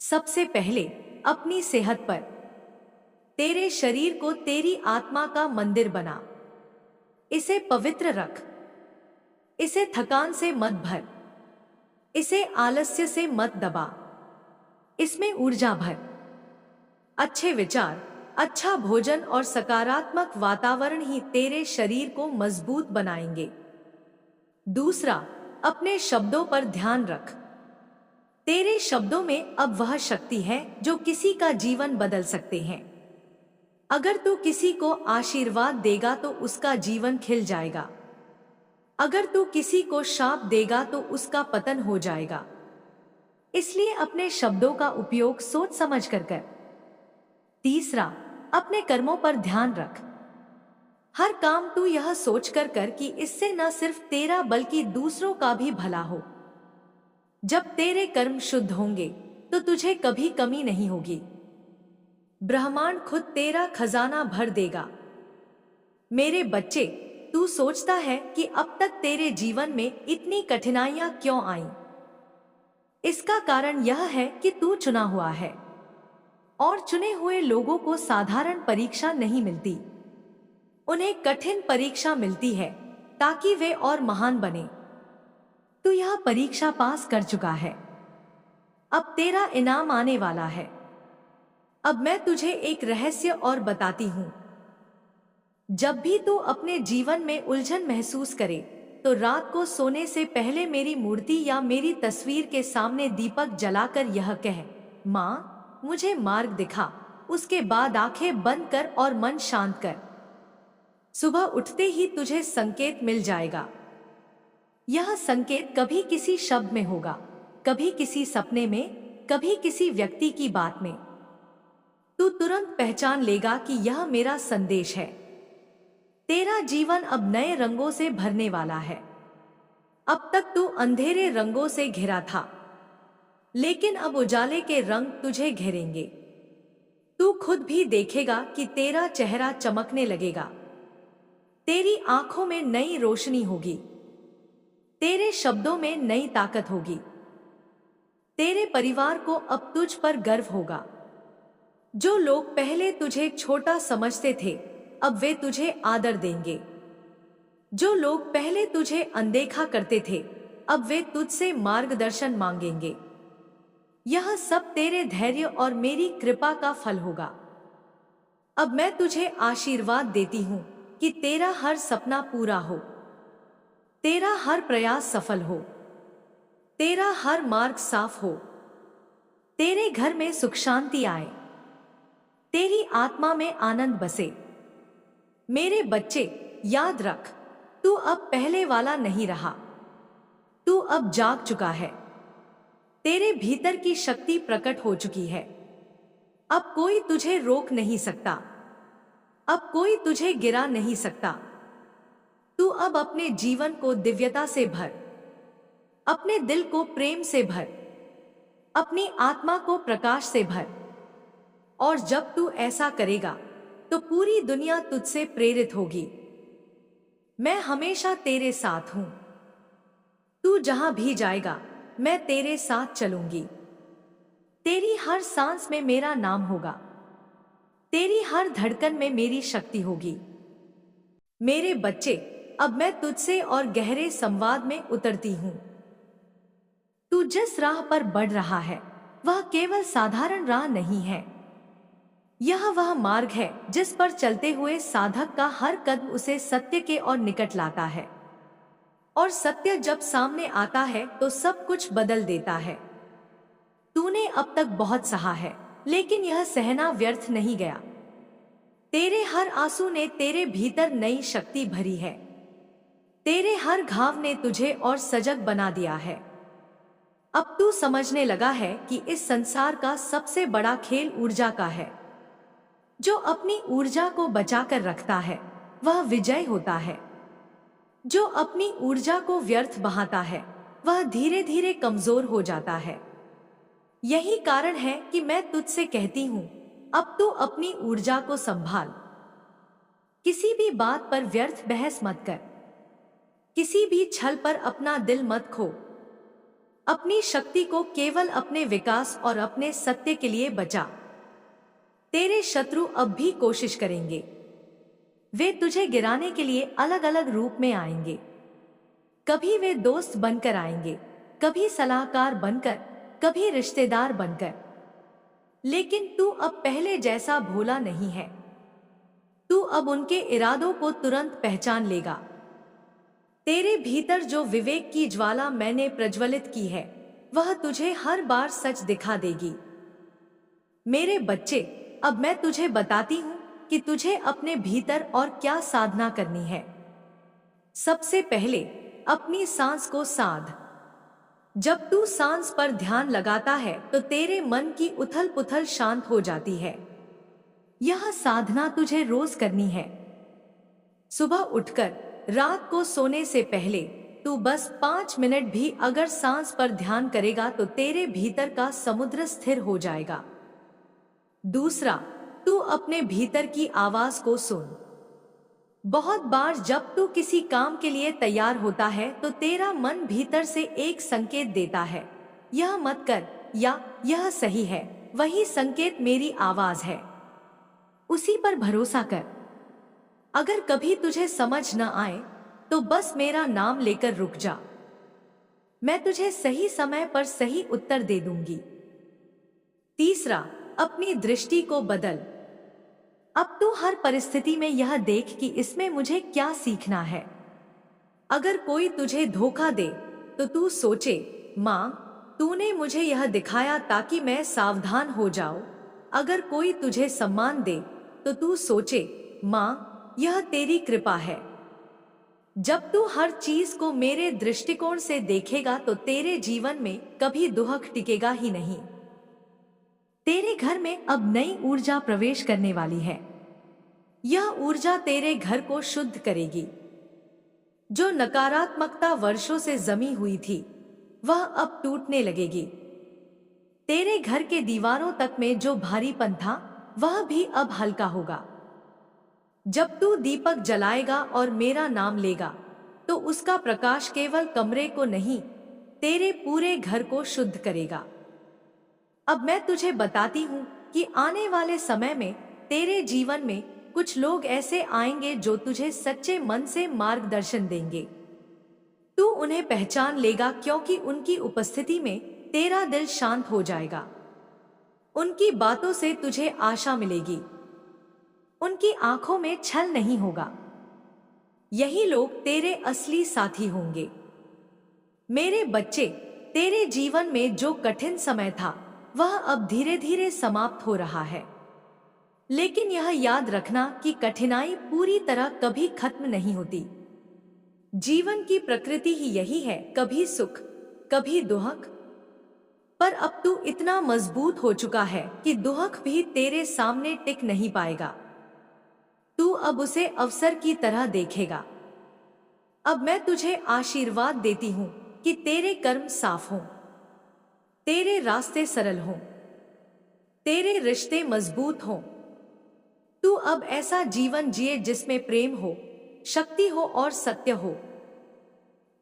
Speaker 1: सबसे पहले अपनी सेहत पर। तेरे शरीर को तेरी आत्मा का मंदिर बना। इसे पवित्र रख। इसे थकान से मत भर। इसे आलस्य से मत दबा। इसमें ऊर्जा भर। अच्छे विचार, अच्छा भोजन और सकारात्मक वातावरण ही तेरे शरीर को मजबूत बनाएंगे। दूसरा, अपने शब्दों पर ध्यान रख। तेरे शब्दों में अब वह शक्ति है जो किसी का जीवन बदल सकते हैं। अगर तू किसी को आशीर्वाद देगा तो उसका जीवन खिल जाएगा। अगर तू किसी को शाप देगा तो उसका पतन हो जाएगा। इसलिए अपने शब्दों का उपयोग सोच समझ कर कर। तीसरा, अपने कर्मों पर ध्यान रख। हर काम तू यह सोचकर कर कि इससे न सिर्फ तेरा बल्कि दूसरों का भी भला हो। जब तेरे कर्म शुद्ध होंगे तो तुझे कभी कमी नहीं होगी। ब्रह्मांड खुद तेरा खजाना भर देगा। मेरे बच्चे, तू सोचता है कि अब तक तेरे जीवन में इतनी कठिनाइयां क्यों आईं? इसका कारण यह है कि तू चुना हुआ है, और चुने हुए लोगों को साधारण परीक्षा नहीं मिलती। उन्हें कठिन परीक्षा मिलती है ताकि वे और महान बने। तू यह परीक्षा पास कर चुका है। अब तेरा इनाम आने वाला है। अब मैं तुझे एक रहस्य और बताती हूं। जब भी तू अपने जीवन में उलझन महसूस करे तो रात को सोने से पहले मेरी मूर्ति या मेरी तस्वीर के सामने दीपक जलाकर यह कह, माँ, मुझे मार्ग दिखा। उसके बाद आंखें बंद कर और मन शांत कर। सुबह उठते ही तुझे संकेत मिल जाएगा। यह संकेत कभी किसी शब्द में होगा, कभी किसी सपने में, कभी किसी व्यक्ति की बात में। तू तुरंत पहचान लेगा कि यह मेरा संदेश है। तेरा जीवन अब नए रंगों से भरने वाला है। अब तक तू अंधेरे रंगों से घिरा था, लेकिन अब उजाले के रंग तुझे घेरेंगे। तू खुद भी देखेगा कि तेरा चेहरा चमकने लगेगा। तेरी आंखों में नई रोशनी होगी। तेरे शब्दों में नई ताकत होगी। तेरे परिवार को अब तुझ पर गर्व होगा। जो लोग पहले तुझे छोटा समझते थे, अब वे तुझे आदर देंगे। जो लोग पहले तुझे अनदेखा करते थे, अब वे तुझसे मार्गदर्शन मांगेंगे। यह सब तेरे धैर्य और मेरी कृपा का फल होगा। अब मैं तुझे आशीर्वाद देती हूं कि तेरा हर सपना पूरा हो, तेरा हर प्रयास सफल हो, तेरा हर मार्ग साफ हो, तेरे घर में सुख शांति आए, तेरी आत्मा में आनंद बसे। मेरे बच्चे, याद रख, तू अब पहले वाला नहीं रहा। तू अब जाग चुका है। तेरे भीतर की शक्ति प्रकट हो चुकी है। अब कोई तुझे रोक नहीं सकता, अब कोई तुझे गिरा नहीं सकता। तू अब अपने जीवन को दिव्यता से भर, अपने दिल को प्रेम से भर, अपनी आत्मा को प्रकाश से भर। और जब तू ऐसा करेगा तो पूरी दुनिया तुझसे प्रेरित होगी। मैं हमेशा तेरे साथ हूं। तू जहां भी जाएगा मैं तेरे साथ चलूंगी। तेरी हर सांस में मेरा नाम होगा, तेरी हर धड़कन में मेरी शक्ति होगी। मेरे बच्चे, अब मैं तुझसे और गहरे संवाद में उतरती हूं। तू जिस राह पर बढ़ रहा है वह केवल साधारण राह नहीं है। यह वह मार्ग है जिस पर चलते हुए साधक का हर कदम उसे सत्य के और निकट लाता है। और सत्य जब सामने आता है तो सब कुछ बदल देता है। तूने अब तक बहुत सहा है, लेकिन यह सहना व्यर्थ नहीं गया। तेरे हर आंसू ने तेरे भीतर नई शक्ति भरी है। तेरे हर घाव ने तुझे और सजग बना दिया है। अब तू समझने लगा है कि इस संसार का सबसे बड़ा खेल ऊर्जा का है। जो अपनी ऊर्जा को बचाकर रखता है वह विजय होता है। जो अपनी ऊर्जा को व्यर्थ बहाता है वह धीरे धीरे कमजोर हो जाता है। यही कारण है कि मैं तुझसे कहती हूं, अब तू अपनी ऊर्जा को संभाल। किसी भी बात पर व्यर्थ बहस मत कर, किसी भी छल पर अपना दिल मत खो। अपनी शक्ति को केवल अपने विकास और अपने सत्य के लिए बचा। तेरे शत्रु अब भी कोशिश करेंगे। वे तुझे गिराने के लिए अलग अलग रूप में आएंगे। कभी वे दोस्त बनकर आएंगे, कभी सलाहकार बनकर, कभी रिश्तेदार बनकर। लेकिन तू अब पहले जैसा भोला नहीं है। तू अब उनके इरादों को तुरंत पहचान लेगा। तेरे भीतर जो विवेक की ज्वाला मैंने प्रज्वलित की है वह तुझे हर बार सच दिखा देगी। मेरे बच्चे, अब मैं तुझे बताती हूं कि तुझे अपने भीतर और क्या साधना करनी है। सबसे पहले अपनी सांस को साध। जब तू सांस पर ध्यान लगाता है तो तेरे मन की उथल पुथल शांत हो जाती है। यह साधना तुझे रोज करनी है। सुबह उठकर, रात को सोने से पहले तू बस 5 मिनट भी अगर सांस पर ध्यान करेगा तो तेरे भीतर का समुद्र स्थिर हो जाएगा। दूसरा, तू अपने भीतर की आवाज को सुन। बहुत बार जब तू किसी काम के लिए तैयार होता है तो तेरा मन भीतर से एक संकेत देता है, यह मत कर या यह सही है। वही संकेत मेरी आवाज है, उसी पर भरोसा कर। अगर कभी तुझे समझ न आए तो बस मेरा नाम लेकर रुक जा। मैं तुझे सही समय पर सही उत्तर दे दूंगी। तीसरा, अपनी दृष्टि को बदल। अब तू हर परिस्थिति में यह देख कि इसमें मुझे क्या सीखना है। अगर कोई तुझे धोखा दे तो तू सोचे, मां, तूने मुझे यह दिखाया ताकि मैं सावधान हो जाऊं। अगर कोई तुझे सम्मान दे तो तू सोचे, मां, यह तेरी कृपा है। जब तू हर चीज को मेरे दृष्टिकोण से देखेगा तो तेरे जीवन में कभी दुख टिकेगा ही नहीं। तेरे घर में अब नई ऊर्जा प्रवेश करने वाली है। यह ऊर्जा तेरे घर को शुद्ध करेगी। जो नकारात्मकता वर्षों से जमी हुई थी वह अब टूटने लगेगी। तेरे घर के दीवारों तक में जो भारीपन था वह भी अब हल्का होगा। जब तू दीपक जलाएगा और मेरा नाम लेगा तो उसका प्रकाश केवल कमरे को नहीं, तेरे पूरे घर को शुद्ध करेगा। अब मैं तुझे बताती हूं कि आने वाले समय में तेरे जीवन में कुछ लोग ऐसे आएंगे जो तुझे सच्चे मन से मार्गदर्शन देंगे। तू उन्हें पहचान लेगा क्योंकि उनकी उपस्थिति में तेरा दिल शांत हो जाएगा। उनकी बातों से तुझे आशा मिलेगी। उनकी आंखों में छल नहीं होगा। यही लोग तेरे असली साथी होंगे। मेरे बच्चे, तेरे जीवन में जो कठिन समय था वह अब धीरे धीरे समाप्त हो रहा है। लेकिन यह याद रखना कि कठिनाई पूरी तरह कभी खत्म नहीं होती। जीवन की प्रकृति ही यही है, कभी सुख, कभी दुख, पर अब तू इतना मजबूत हो चुका है कि दुख भी तेरे सामने टिक नहीं पाएगा। तू अब उसे अवसर की तरह देखेगा। अब मैं तुझे आशीर्वाद देती हूँ कि तेरे कर्म साफ हों, तेरे रास्ते सरल हों, तेरे रिश्ते मजबूत हों। तू अब ऐसा जीवन जिए जिसमें प्रेम हो, शक्ति हो और सत्य हो।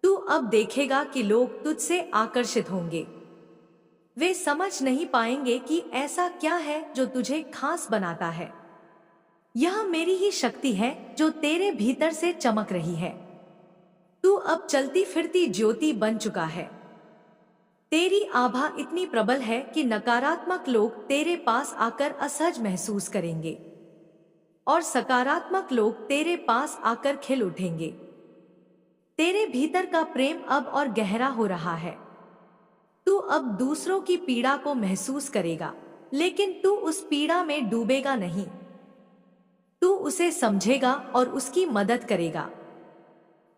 Speaker 1: तू अब देखेगा कि लोग तुझसे आकर्षित होंगे। वे समझ नहीं पाएंगे कि ऐसा क्या है जो तुझे खास बनाता है। यह मेरी ही शक्ति है जो तेरे भीतर से चमक रही है। तू अब चलती फिरती ज्योति बन चुका है। तेरी आभा इतनी प्रबल है कि नकारात्मक लोग तेरे पास आकर असहज महसूस करेंगे और सकारात्मक लोग तेरे पास आकर खिल उठेंगे। तेरे भीतर का प्रेम अब और गहरा हो रहा है। तू अब दूसरों की पीड़ा को महसूस करेगा, लेकिन तू उस पीड़ा में डूबेगा नहीं। तू उसे समझेगा और उसकी मदद करेगा।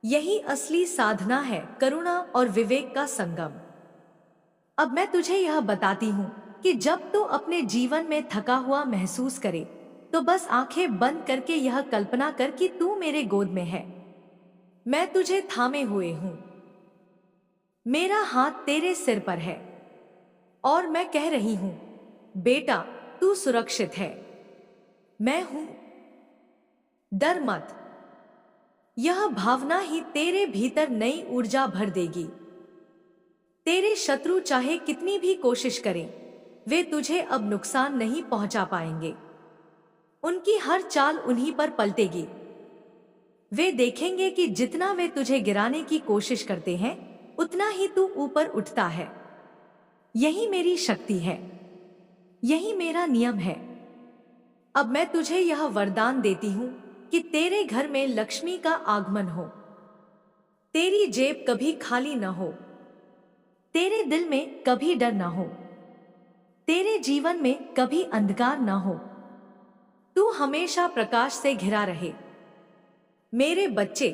Speaker 1: यही असली साधना है, करुणा और विवेक का संगम। अब मैं तुझे यह बताती हूँ कि जब तू अपने जीवन में थका हुआ महसूस करे तो बस आंखें बंद करके यह कल्पना कर कि तू मेरे गोद में है। मैं तुझे थामे हुए हूँ, मेरा हाथ तेरे सिर पर है और मैं कह रही हूँ, बेटा तू सुरक्षित है, मैं हूं, डर मत। यह भावना ही तेरे भीतर नई ऊर्जा भर देगी। तेरे शत्रु चाहे कितनी भी कोशिश करें, वे तुझे अब नुकसान नहीं पहुंचा पाएंगे। उनकी हर चाल उन्हीं पर पलटेगी। वे देखेंगे कि जितना वे तुझे गिराने की कोशिश करते हैं, उतना ही तू ऊपर उठता है। यही मेरी शक्ति है, यही मेरा नियम है। अब मैं तुझे यह वरदान देती हूँ कि तेरे घर में लक्ष्मी का आगमन हो, तेरी जेब कभी खाली न हो, तेरे दिल में कभी डर न हो, तेरे जीवन में कभी अंधकार न हो। तू हमेशा प्रकाश से घिरा रहे। मेरे बच्चे,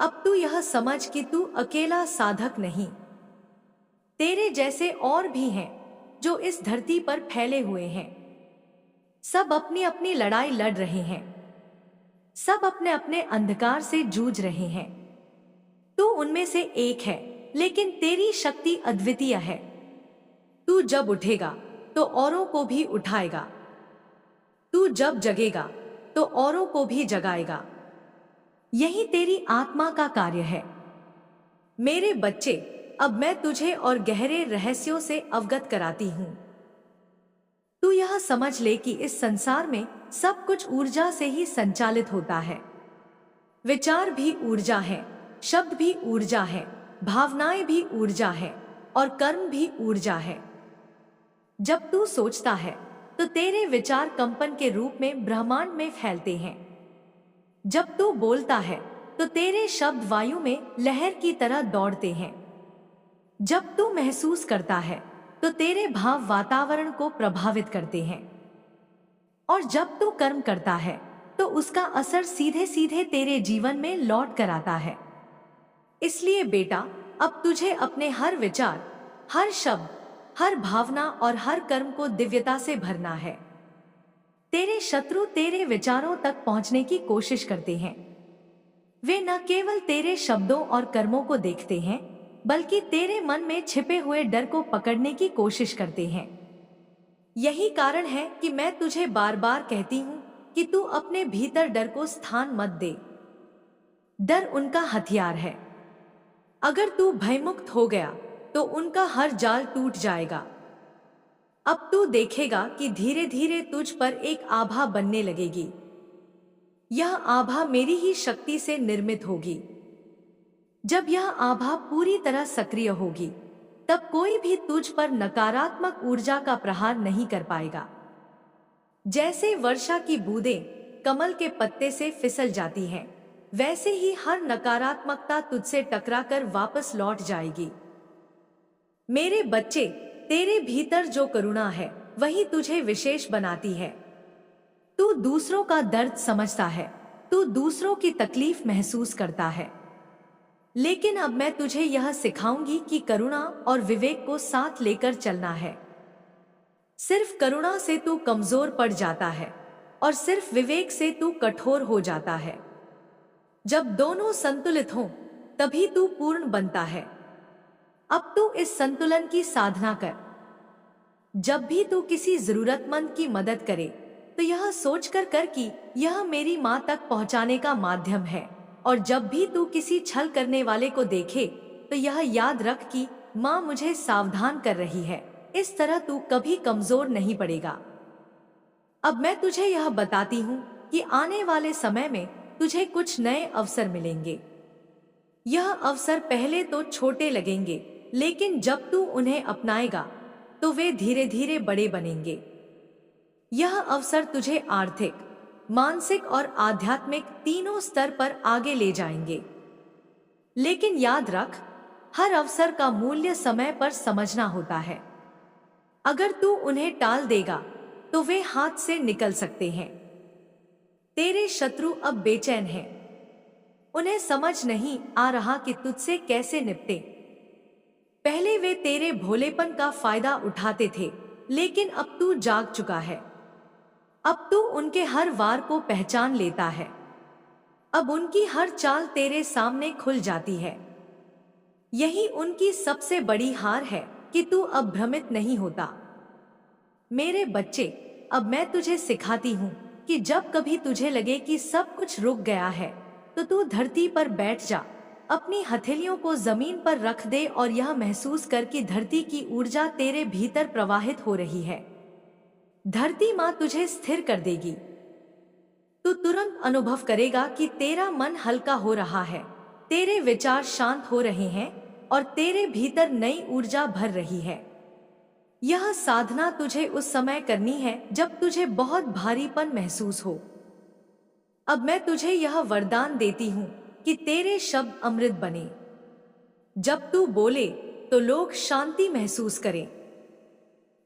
Speaker 1: अब तू यह समझ कि तू अकेला साधक नहीं। तेरे जैसे और भी हैं जो इस धरती पर फैले हुए हैं। सब अपनी अपनी लड़ाई लड़ रहे हैं, सब अपने अपने अंधकार से जूझ रहे हैं। तू उनमें से एक है, लेकिन तेरी शक्ति अद्वितीय है। तू जब उठेगा तो औरों को भी उठाएगा। तू जब जगेगा तो औरों को भी जगाएगा। यही तेरी आत्मा का कार्य है। मेरे बच्चे, अब मैं तुझे और गहरे रहस्यों से अवगत कराती हूं। तू यह समझ ले कि इस संसार में सब कुछ ऊर्जा से ही संचालित होता है। विचार भी ऊर्जा है, शब्द भी ऊर्जा है, भावनाएं भी ऊर्जा है और कर्म भी ऊर्जा है। जब तू सोचता है तो तेरे विचार कंपन के रूप में ब्रह्मांड में फैलते हैं। जब तू बोलता है तो तेरे शब्द वायु में लहर की तरह दौड़ते हैं। जब तू महसूस करता है तो तेरे भाव वातावरण को प्रभावित करते हैं। और जब तू कर्म करता है तो उसका असर सीधे सीधे तेरे जीवन में लौट कर आता है। इसलिए बेटा, अब तुझे अपने हर विचार, हर शब्द, हर भावना और हर कर्म को दिव्यता से भरना है। तेरे शत्रु तेरे विचारों तक पहुंचने की कोशिश करते हैं। वे न केवल तेरे शब्दों और कर्मों को देखते हैं, बल्कि तेरे मन में छिपे हुए डर को पकड़ने की कोशिश करते हैं। यही कारण है कि मैं तुझे बार बार कहती हूँ कि तू अपने भीतर डर को स्थान मत दे। डर उनका हथियार है। अगर तू भयमुक्त हो गया तो उनका हर जाल टूट जाएगा। अब तू देखेगा कि धीरे धीरे तुझ पर एक आभा बनने लगेगी। यह आभा मेरी ही शक्ति से निर्मित होगी। जब यह आभा पूरी तरह सक्रिय होगी, तब कोई भी तुझ पर नकारात्मक ऊर्जा का प्रहार नहीं कर पाएगा। जैसे वर्षा की बूंदें कमल के पत्ते से फिसल जाती हैं, वैसे ही हर नकारात्मकता तुझसे टकराकर वापस लौट जाएगी। मेरे बच्चे, तेरे भीतर जो करुणा है वही तुझे विशेष बनाती है। तू दूसरों का दर्द समझता है, तू दूसरों की तकलीफ महसूस करता है। लेकिन अब मैं तुझे यह सिखाऊंगी कि करुणा और विवेक को साथ लेकर चलना है। सिर्फ करुणा से तू कमजोर पड़ जाता है और सिर्फ विवेक से तू कठोर हो जाता है। जब दोनों संतुलित हों, तभी तू पूर्ण बनता है। अब तू इस संतुलन की साधना कर। जब भी तू किसी जरूरतमंद की मदद करे तो यह सोचकर कर कि यह मेरी माँ तक पहुँचाने का माध्यम है, और जब भी तू किसी छल करने वाले को देखे तो यह याद रख कि माँ मुझे सावधान कर रही है। इस तरह तू कभी कमजोर नहीं पड़ेगा। अब मैं तुझे यह बताती हूँ कि आने वाले समय में तुझे कुछ नए अवसर मिलेंगे। यह अवसर पहले तो छोटे लगेंगे, लेकिन जब तू उन्हें अपनाएगा तो वे धीरे धीरे बड़े बनेंगे। यह अवसर तुझे आर्थिक, मानसिक और आध्यात्मिक तीनों स्तर पर आगे ले जाएंगे। लेकिन याद रख, हर अवसर का मूल्य समय पर समझना होता है। अगर तू उन्हें टाल देगा तो वे हाथ से निकल सकते हैं। तेरे शत्रु अब बेचैन हैं। उन्हें समझ नहीं आ रहा कि तुझसे कैसे निपटे। पहले वे तेरे भोलेपन का फायदा उठाते थे, लेकिन अब तू जाग चुका है। अब तू उनके हर वार को पहचान लेता है। अब उनकी हर चाल तेरे सामने खुल जाती है। यही उनकी सबसे बड़ी हार है कि तू अब भ्रमित नहीं होता। मेरे बच्चे, अब मैं तुझे सिखाती हूँ कि जब कभी तुझे लगे कि सब कुछ रुक गया है तो तू धरती पर बैठ जा, अपनी हथेलियों को जमीन पर रख दे और यह महसूस कर कि धरती की ऊर्जा तेरे भीतर प्रवाहित हो रही है। धरती माँ तुझे स्थिर कर देगी। तू तुरंत अनुभव करेगा कि तेरा मन हल्का हो रहा है, तेरे विचार शांत हो रहे हैं और तेरे भीतर नई ऊर्जा भर रही है। यह साधना तुझे उस समय करनी है जब तुझे बहुत भारीपन महसूस हो। अब मैं तुझे यह वरदान देती हूँ कि तेरे शब्द अमृत बने। जब तू बोले तो लोग शांति महसूस करें।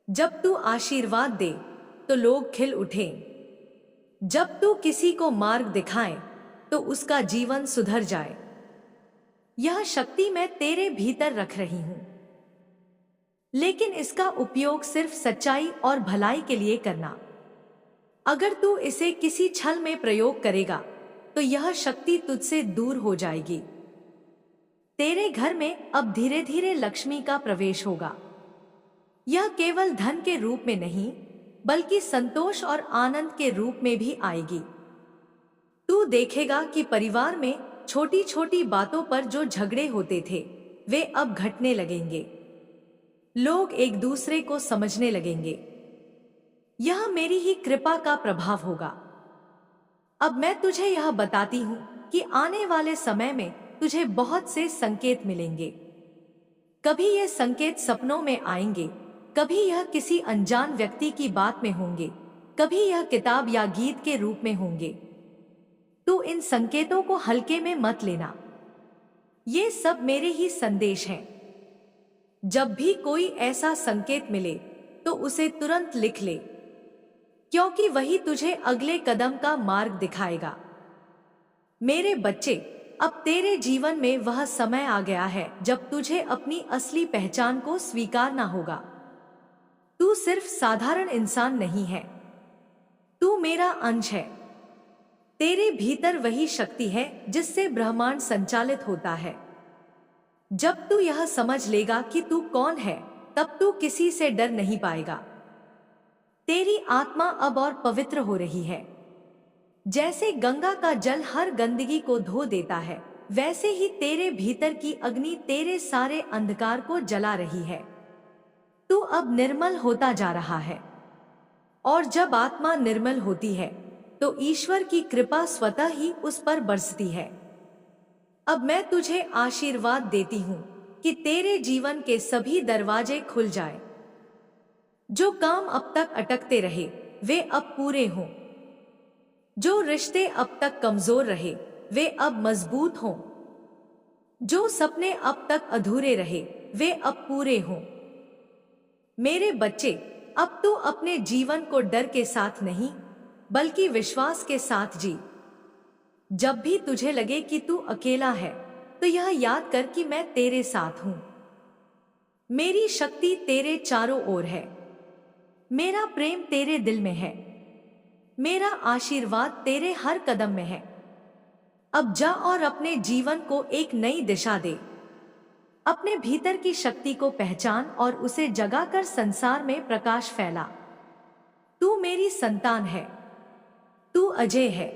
Speaker 1: जब तू आशीर्वाद दे तो लोग खिल उठें। जब तू किसी को मार्ग दिखाए तो उसका जीवन सुधर जाए। यह शक्ति मैं तेरे भीतर रख रही हूँ, लेकिन इसका उपयोग सिर्फ सच्चाई और भलाई के लिए करना। अगर तू इसे किसी छल में प्रयोग करेगा तो यह शक्ति तुझसे दूर हो जाएगी। तेरे घर में अब धीरे धीरे लक्ष्मी का प्रवेश होगा। यह केवल धन के रूप में नहीं, बल्कि संतोष और आनंद के रूप में भी आएगी। तू देखेगा कि परिवार में छोटी छोटी बातों पर जो झगड़े होते थे वे अब घटने लगेंगे। लोग एक दूसरे को समझने लगेंगे। यह मेरी ही कृपा का प्रभाव होगा। अब मैं तुझे यह बताती हूँ कि आने वाले समय में तुझे बहुत से संकेत मिलेंगे। कभी ये संकेत सपनों में आएंगे, कभी यह किसी अनजान व्यक्ति की बात में होंगे, कभी यह किताब या गीत के रूप में होंगे। तू इन संकेतों को हल्के में मत लेना। ये सब मेरे ही संदेश हैं। जब भी कोई ऐसा संकेत मिले तो उसे तुरंत लिख ले, क्योंकि वही तुझे अगले कदम का मार्ग दिखाएगा। मेरे बच्चे, अब तेरे जीवन में वह समय आ गया है जब तुझे अपनी असली पहचान को स्वीकारना होगा। तू सिर्फ साधारण इंसान नहीं है, तू मेरा अंश है। तेरे भीतर वही शक्ति है जिससे ब्रह्मांड संचालित होता है। जब तू यह समझ लेगा कि तू कौन है, तब तू किसी से डर नहीं पाएगा। तेरी आत्मा अब और पवित्र हो रही है। जैसे गंगा का जल हर गंदगी को धो देता है, वैसे ही तेरे भीतर की अग्नि तेरे सारे अंधकार को जला रही है। तू अब निर्मल होता जा रहा है, और जब आत्मा निर्मल होती है तो ईश्वर की कृपा स्वतः ही उस पर बरसती है। अब मैं तुझे आशीर्वाद देती हूँ कि तेरे जीवन के सभी दरवाजे खुल जाए। जो काम अब तक अटकते रहे वे अब पूरे हों। जो रिश्ते अब तक कमजोर रहे वे अब मजबूत हों। जो सपने अब तक अधूरे रहे वे अब पूरे हों। मेरे बच्चे, अब तू अपने जीवन को डर के साथ नहीं, बल्कि विश्वास के साथ जी। जब भी तुझे लगे कि तू अकेला है, तो यह याद कर कि मैं तेरे साथ हूं। मेरी शक्ति तेरे चारों ओर है। मेरा प्रेम तेरे दिल में है। मेरा आशीर्वाद तेरे हर कदम में है। अब जा और अपने जीवन को एक नई दिशा दे। अपने भीतर की शक्ति को पहचान और उसे जगाकर संसार में प्रकाश फैला। तू मेरी संतान है। तू अजय है।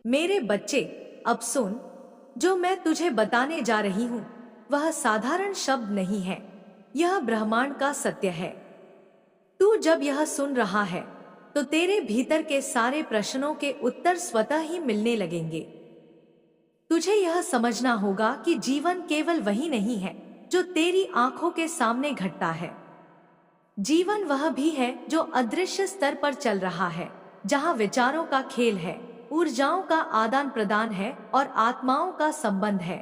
Speaker 1: मेरे बच्चे, अब सुन, जो मैं तुझे बताने जा रही हूं वह साधारण शब्द नहीं है, यह ब्रह्मांड का सत्य है। तू जब यह सुन रहा है तो तेरे भीतर के सारे प्रश्नों के उत्तर स्वतः ही मिलने लगेंगे। तुझे यह समझना होगा कि जीवन केवल वही नहीं है जो तेरी आंखों के सामने घटता है। जीवन वह भी है जो अदृश्य स्तर पर चल रहा है, जहां विचारों का खेल है, ऊर्जाओं का आदान प्रदान है और आत्माओं का संबंध है।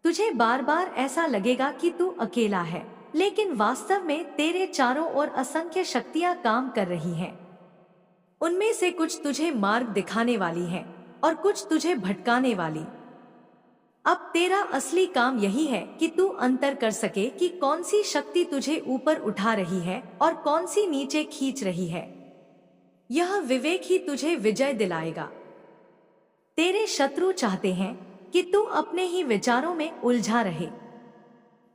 Speaker 1: तुझे बार बार ऐसा लगेगा कि तू अकेला है, लेकिन वास्तव में तेरे चारों ओर असंख्य शक्तियां काम कर रही हैं। उनमें से कुछ तुझे मार्ग दिखाने वाली हैं और कुछ तुझे भटकाने वाली। अब तेरा असली काम यही है कि तू अंतर कर सके कि कौन सी शक्ति तुझे ऊपर उठा रही है और कौन सी नीचे खींच रही है। यह विवेक ही तुझे विजय दिलाएगा। तेरे शत्रु चाहते हैं कि तू अपने ही विचारों में उलझा रहे।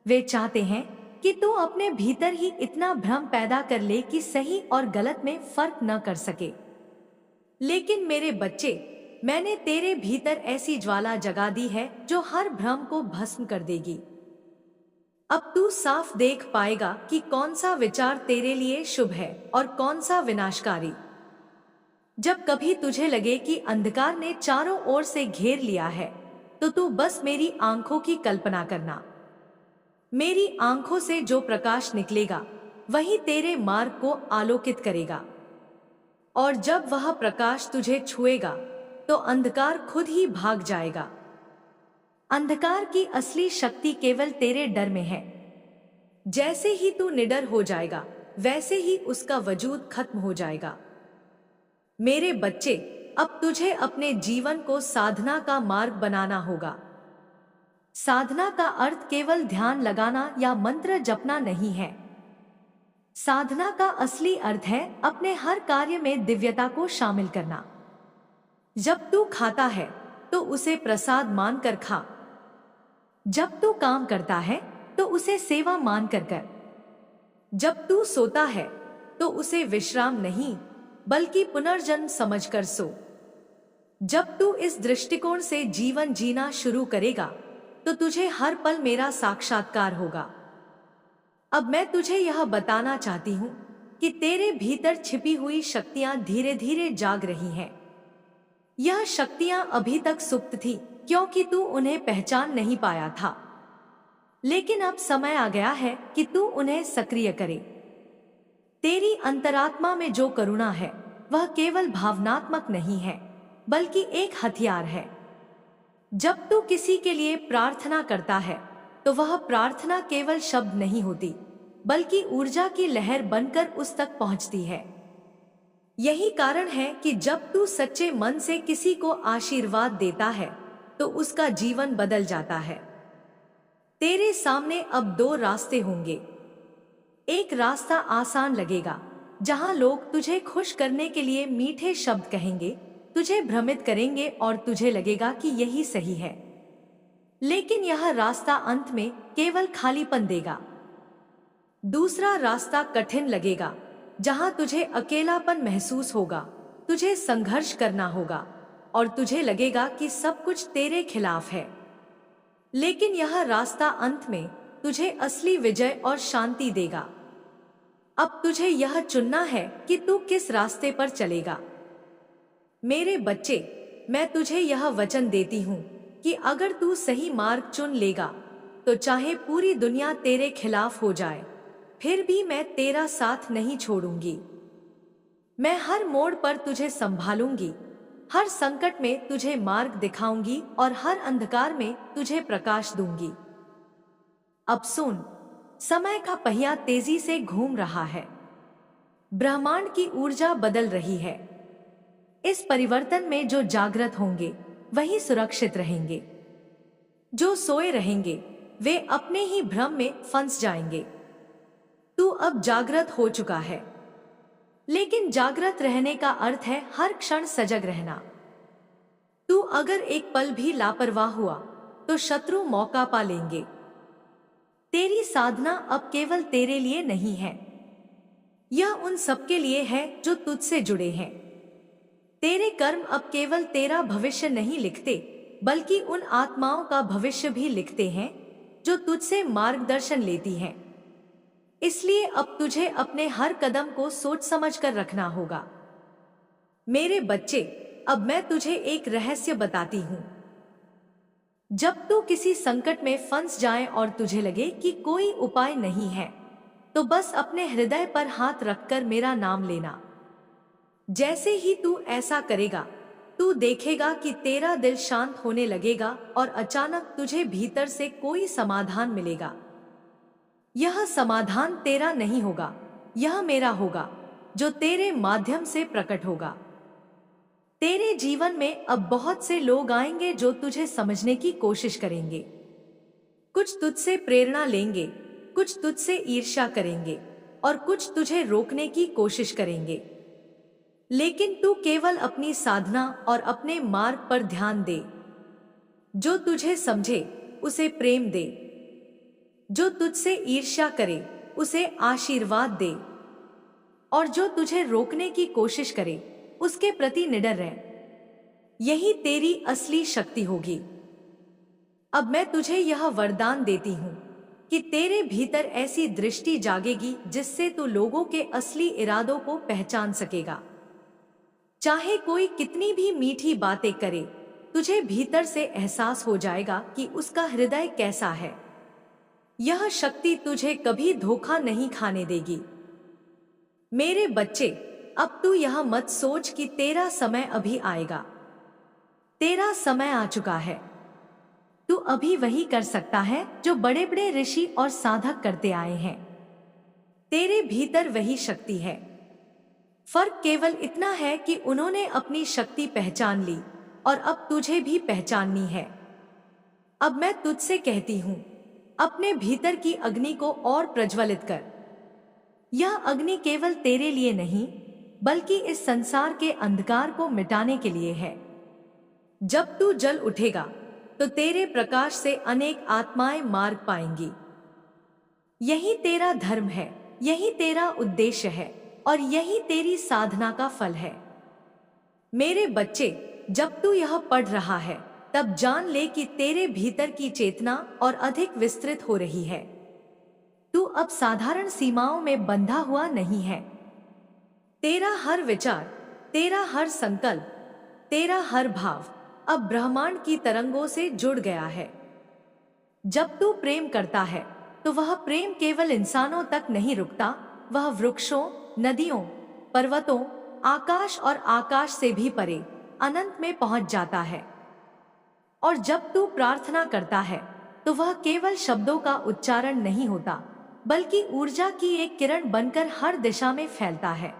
Speaker 1: वे चाहते हैं कि तू अपने भीतर ही इतना भ्रम पैदा कर ले कि सही और गलत में फर्क न कर सके। लेकिन मेरे बच्चे, मैंने तेरे भीतर ऐसी ज्वाला जगा दी है जो हर भ्रम को भस्म कर देगी। अब तू साफ देख पाएगा कि कौन सा विचार तेरे लिए शुभ है और कौन सा विनाशकारी। जब कभी तुझे लगे कि अंधकार ने चारों ओर से घेर लिया है तो तू बस मेरी आंखों की कल्पना करना। मेरी आंखों से जो प्रकाश निकलेगा वही तेरे मार्ग को आलोकित करेगा, और जब वह प्रकाश तुझे छुएगा तो अंधकार खुद ही भाग जाएगा। अंधकार की असली शक्ति केवल तेरे डर में है। जैसे ही तू निडर हो जाएगा वैसे ही उसका वजूद खत्म हो जाएगा। मेरे बच्चे, अब तुझे अपने जीवन को साधना का मार्ग बनाना होगा। साधना का अर्थ केवल ध्यान लगाना या मंत्र जपना नहीं है। साधना का असली अर्थ है अपने हर कार्य में दिव्यता को शामिल करना। जब तू खाता है तो उसे प्रसाद मानकर खा। जब तू काम करता है तो उसे सेवा मानकर कर। जब तू सोता है तो उसे विश्राम नहीं बल्कि पुनर्जन्म समझकर सो। जब तू इस दृष्टिकोण से जीवन जीना शुरू करेगा तो तुझे हर पल मेरा साक्षात्कार होगा। अब मैं तुझे यह बताना चाहती हूँ कि तेरे भीतर छिपी हुई शक्तियां धीरे धीरे जाग रही हैं। यह शक्तियां अभी तक सुप्त थी क्योंकि तू उन्हें पहचान नहीं पाया था, लेकिन अब समय आ गया है कि तू उन्हें सक्रिय करे। तेरी अंतरात्मा में जो करुणा है वह केवल भावनात्मक नहीं है बल्कि एक हथियार है। जब तू किसी के लिए प्रार्थना करता है तो वह प्रार्थना केवल शब्द नहीं होती बल्कि ऊर्जा की लहर बनकर उस तक पहुंचती है। यही कारण है कि जब तू सच्चे मन से किसी को आशीर्वाद देता है तो उसका जीवन बदल जाता है। तेरे सामने अब दो रास्ते होंगे। एक रास्ता आसान लगेगा, जहां लोग तुझे खुश करने के लिए मीठे शब्द कहेंगे, तुझे भ्रमित करेंगे और तुझे लगेगा कि यही सही है। लेकिन यह रास्ता अंत में केवल खालीपन देगा। दूसरा रास्ता कठिन लगेगा, जहां तुझे अकेलापन महसूस होगा, तुझे संघर्ष करना होगा और तुझे लगेगा कि सब कुछ तेरे खिलाफ है। लेकिन यह रास्ता अंत में तुझे असली विजय और शांति देगा। अब तुझे यह चुनना है कि तू किस रास्ते पर चलेगा। मेरे बच्चे, मैं तुझे यह वचन देती हूँ कि अगर तू सही मार्ग चुन लेगा तो चाहे पूरी दुनिया तेरे खिलाफ हो जाए, फिर भी मैं तेरा साथ नहीं छोड़ूंगी। मैं हर मोड़ पर तुझे संभालूंगी, हर संकट में तुझे मार्ग दिखाऊंगी और हर अंधकार में तुझे प्रकाश दूंगी। अब सुन, समय का पहिया तेजी से घूम रहा है। ब्रह्मांड की ऊर्जा बदल रही है। इस परिवर्तन में जो जागृत होंगे वही सुरक्षित रहेंगे। जो सोए रहेंगे वे अपने ही भ्रम में फंस जाएंगे। तू अब जागृत हो चुका है, लेकिन जागृत रहने का अर्थ है हर क्षण सजग रहना। तू अगर एक पल भी लापरवाह हुआ तो शत्रु मौका पा लेंगे। तेरी साधना अब केवल तेरे लिए नहीं है, यह उन सबके लिए है जो तुझसे जुड़े हैं। तेरे कर्म अब केवल तेरा भविष्य नहीं लिखते, बल्कि उन आत्माओं का भविष्य भी लिखते हैं जो तुझसे मार्गदर्शन लेती हैं। इसलिए अब तुझे अपने हर कदम को सोच समझ कर रखना होगा। मेरे बच्चे, अब मैं तुझे एक रहस्य बताती हूं। जब तू किसी संकट में फंस जाए और तुझे लगे कि कोई उपाय नहीं है, तो बस अपने हृदय पर हाथ रखकर मेरा नाम लेना। जैसे ही तू ऐसा करेगा, तू देखेगा कि तेरा दिल शांत होने लगेगा और अचानक तुझे भीतर से कोई समाधान मिलेगा। यह समाधान तेरा नहीं होगा, यह मेरा होगा, जो तेरे माध्यम से प्रकट होगा। तेरे जीवन में अब बहुत से लोग आएंगे जो तुझे समझने की कोशिश करेंगे। कुछ तुझसे प्रेरणा लेंगे, कुछ तुझसे ईर्ष्या करेंगे और कुछ तुझे रोकने की कोशिश करेंगे। लेकिन तू केवल अपनी साधना और अपने मार्ग पर ध्यान दे। जो तुझे समझे उसे प्रेम दे, जो तुझसे ईर्ष्या करे उसे आशीर्वाद दे, और जो तुझे रोकने की कोशिश करे उसके प्रति निडर रह। यही तेरी असली शक्ति होगी। अब मैं तुझे यह वरदान देती हूँ कि तेरे भीतर ऐसी दृष्टि जागेगी जिससे तू लोगों के असली इरादों को पहचान सकेगा। चाहे कोई कितनी भी मीठी बातें करे, तुझे भीतर से एहसास हो जाएगा कि उसका हृदय कैसा है। यह शक्ति तुझे कभी धोखा नहीं खाने देगी। मेरे बच्चे, अब तू यह मत सोच कि तेरा समय अभी आएगा। तेरा समय आ चुका है। तू अभी वही कर सकता है जो बड़े बड़े ऋषि और साधक करते आए हैं। तेरे भीतर वही शक्ति है। फर्क केवल इतना है कि उन्होंने अपनी शक्ति पहचान ली और अब तुझे भी पहचाननी है। अब मैं तुझसे कहती हूं, अपने भीतर की अग्नि को और प्रज्वलित कर। यह अग्नि केवल तेरे लिए नहीं, बल्कि इस संसार के अंधकार को मिटाने के लिए है। जब तू जल उठेगा तो तेरे प्रकाश से अनेक आत्माएं मार्ग पाएंगी। यही तेरा धर्म है, यही तेरा उद्देश्य है और यही तेरी साधना का फल है। मेरे बच्चे, जब तू यह पढ़ रहा है तब जान ले कि तेरे भीतर की चेतना और अधिक विस्तृत हो रही है। तू अब साधारण सीमाओं में बंधा हुआ नहीं है। तेरा हर विचार, तेरा हर संकल्प, तेरा हर भाव अब ब्रह्मांड की तरंगों से जुड़ गया है। जब तू प्रेम करता है तो वह प्रेम केवल इंसानों तक नहीं रुकता, वह वृक्षों, नदियों, पर्वतों, आकाश और आकाश से भी परे अनंत में पहुंच जाता है। और जब तू प्रार्थना करता है तो वह केवल शब्दों का उच्चारण नहीं होता, बल्कि ऊर्जा की एक किरण बनकर हर दिशा में फैलता है।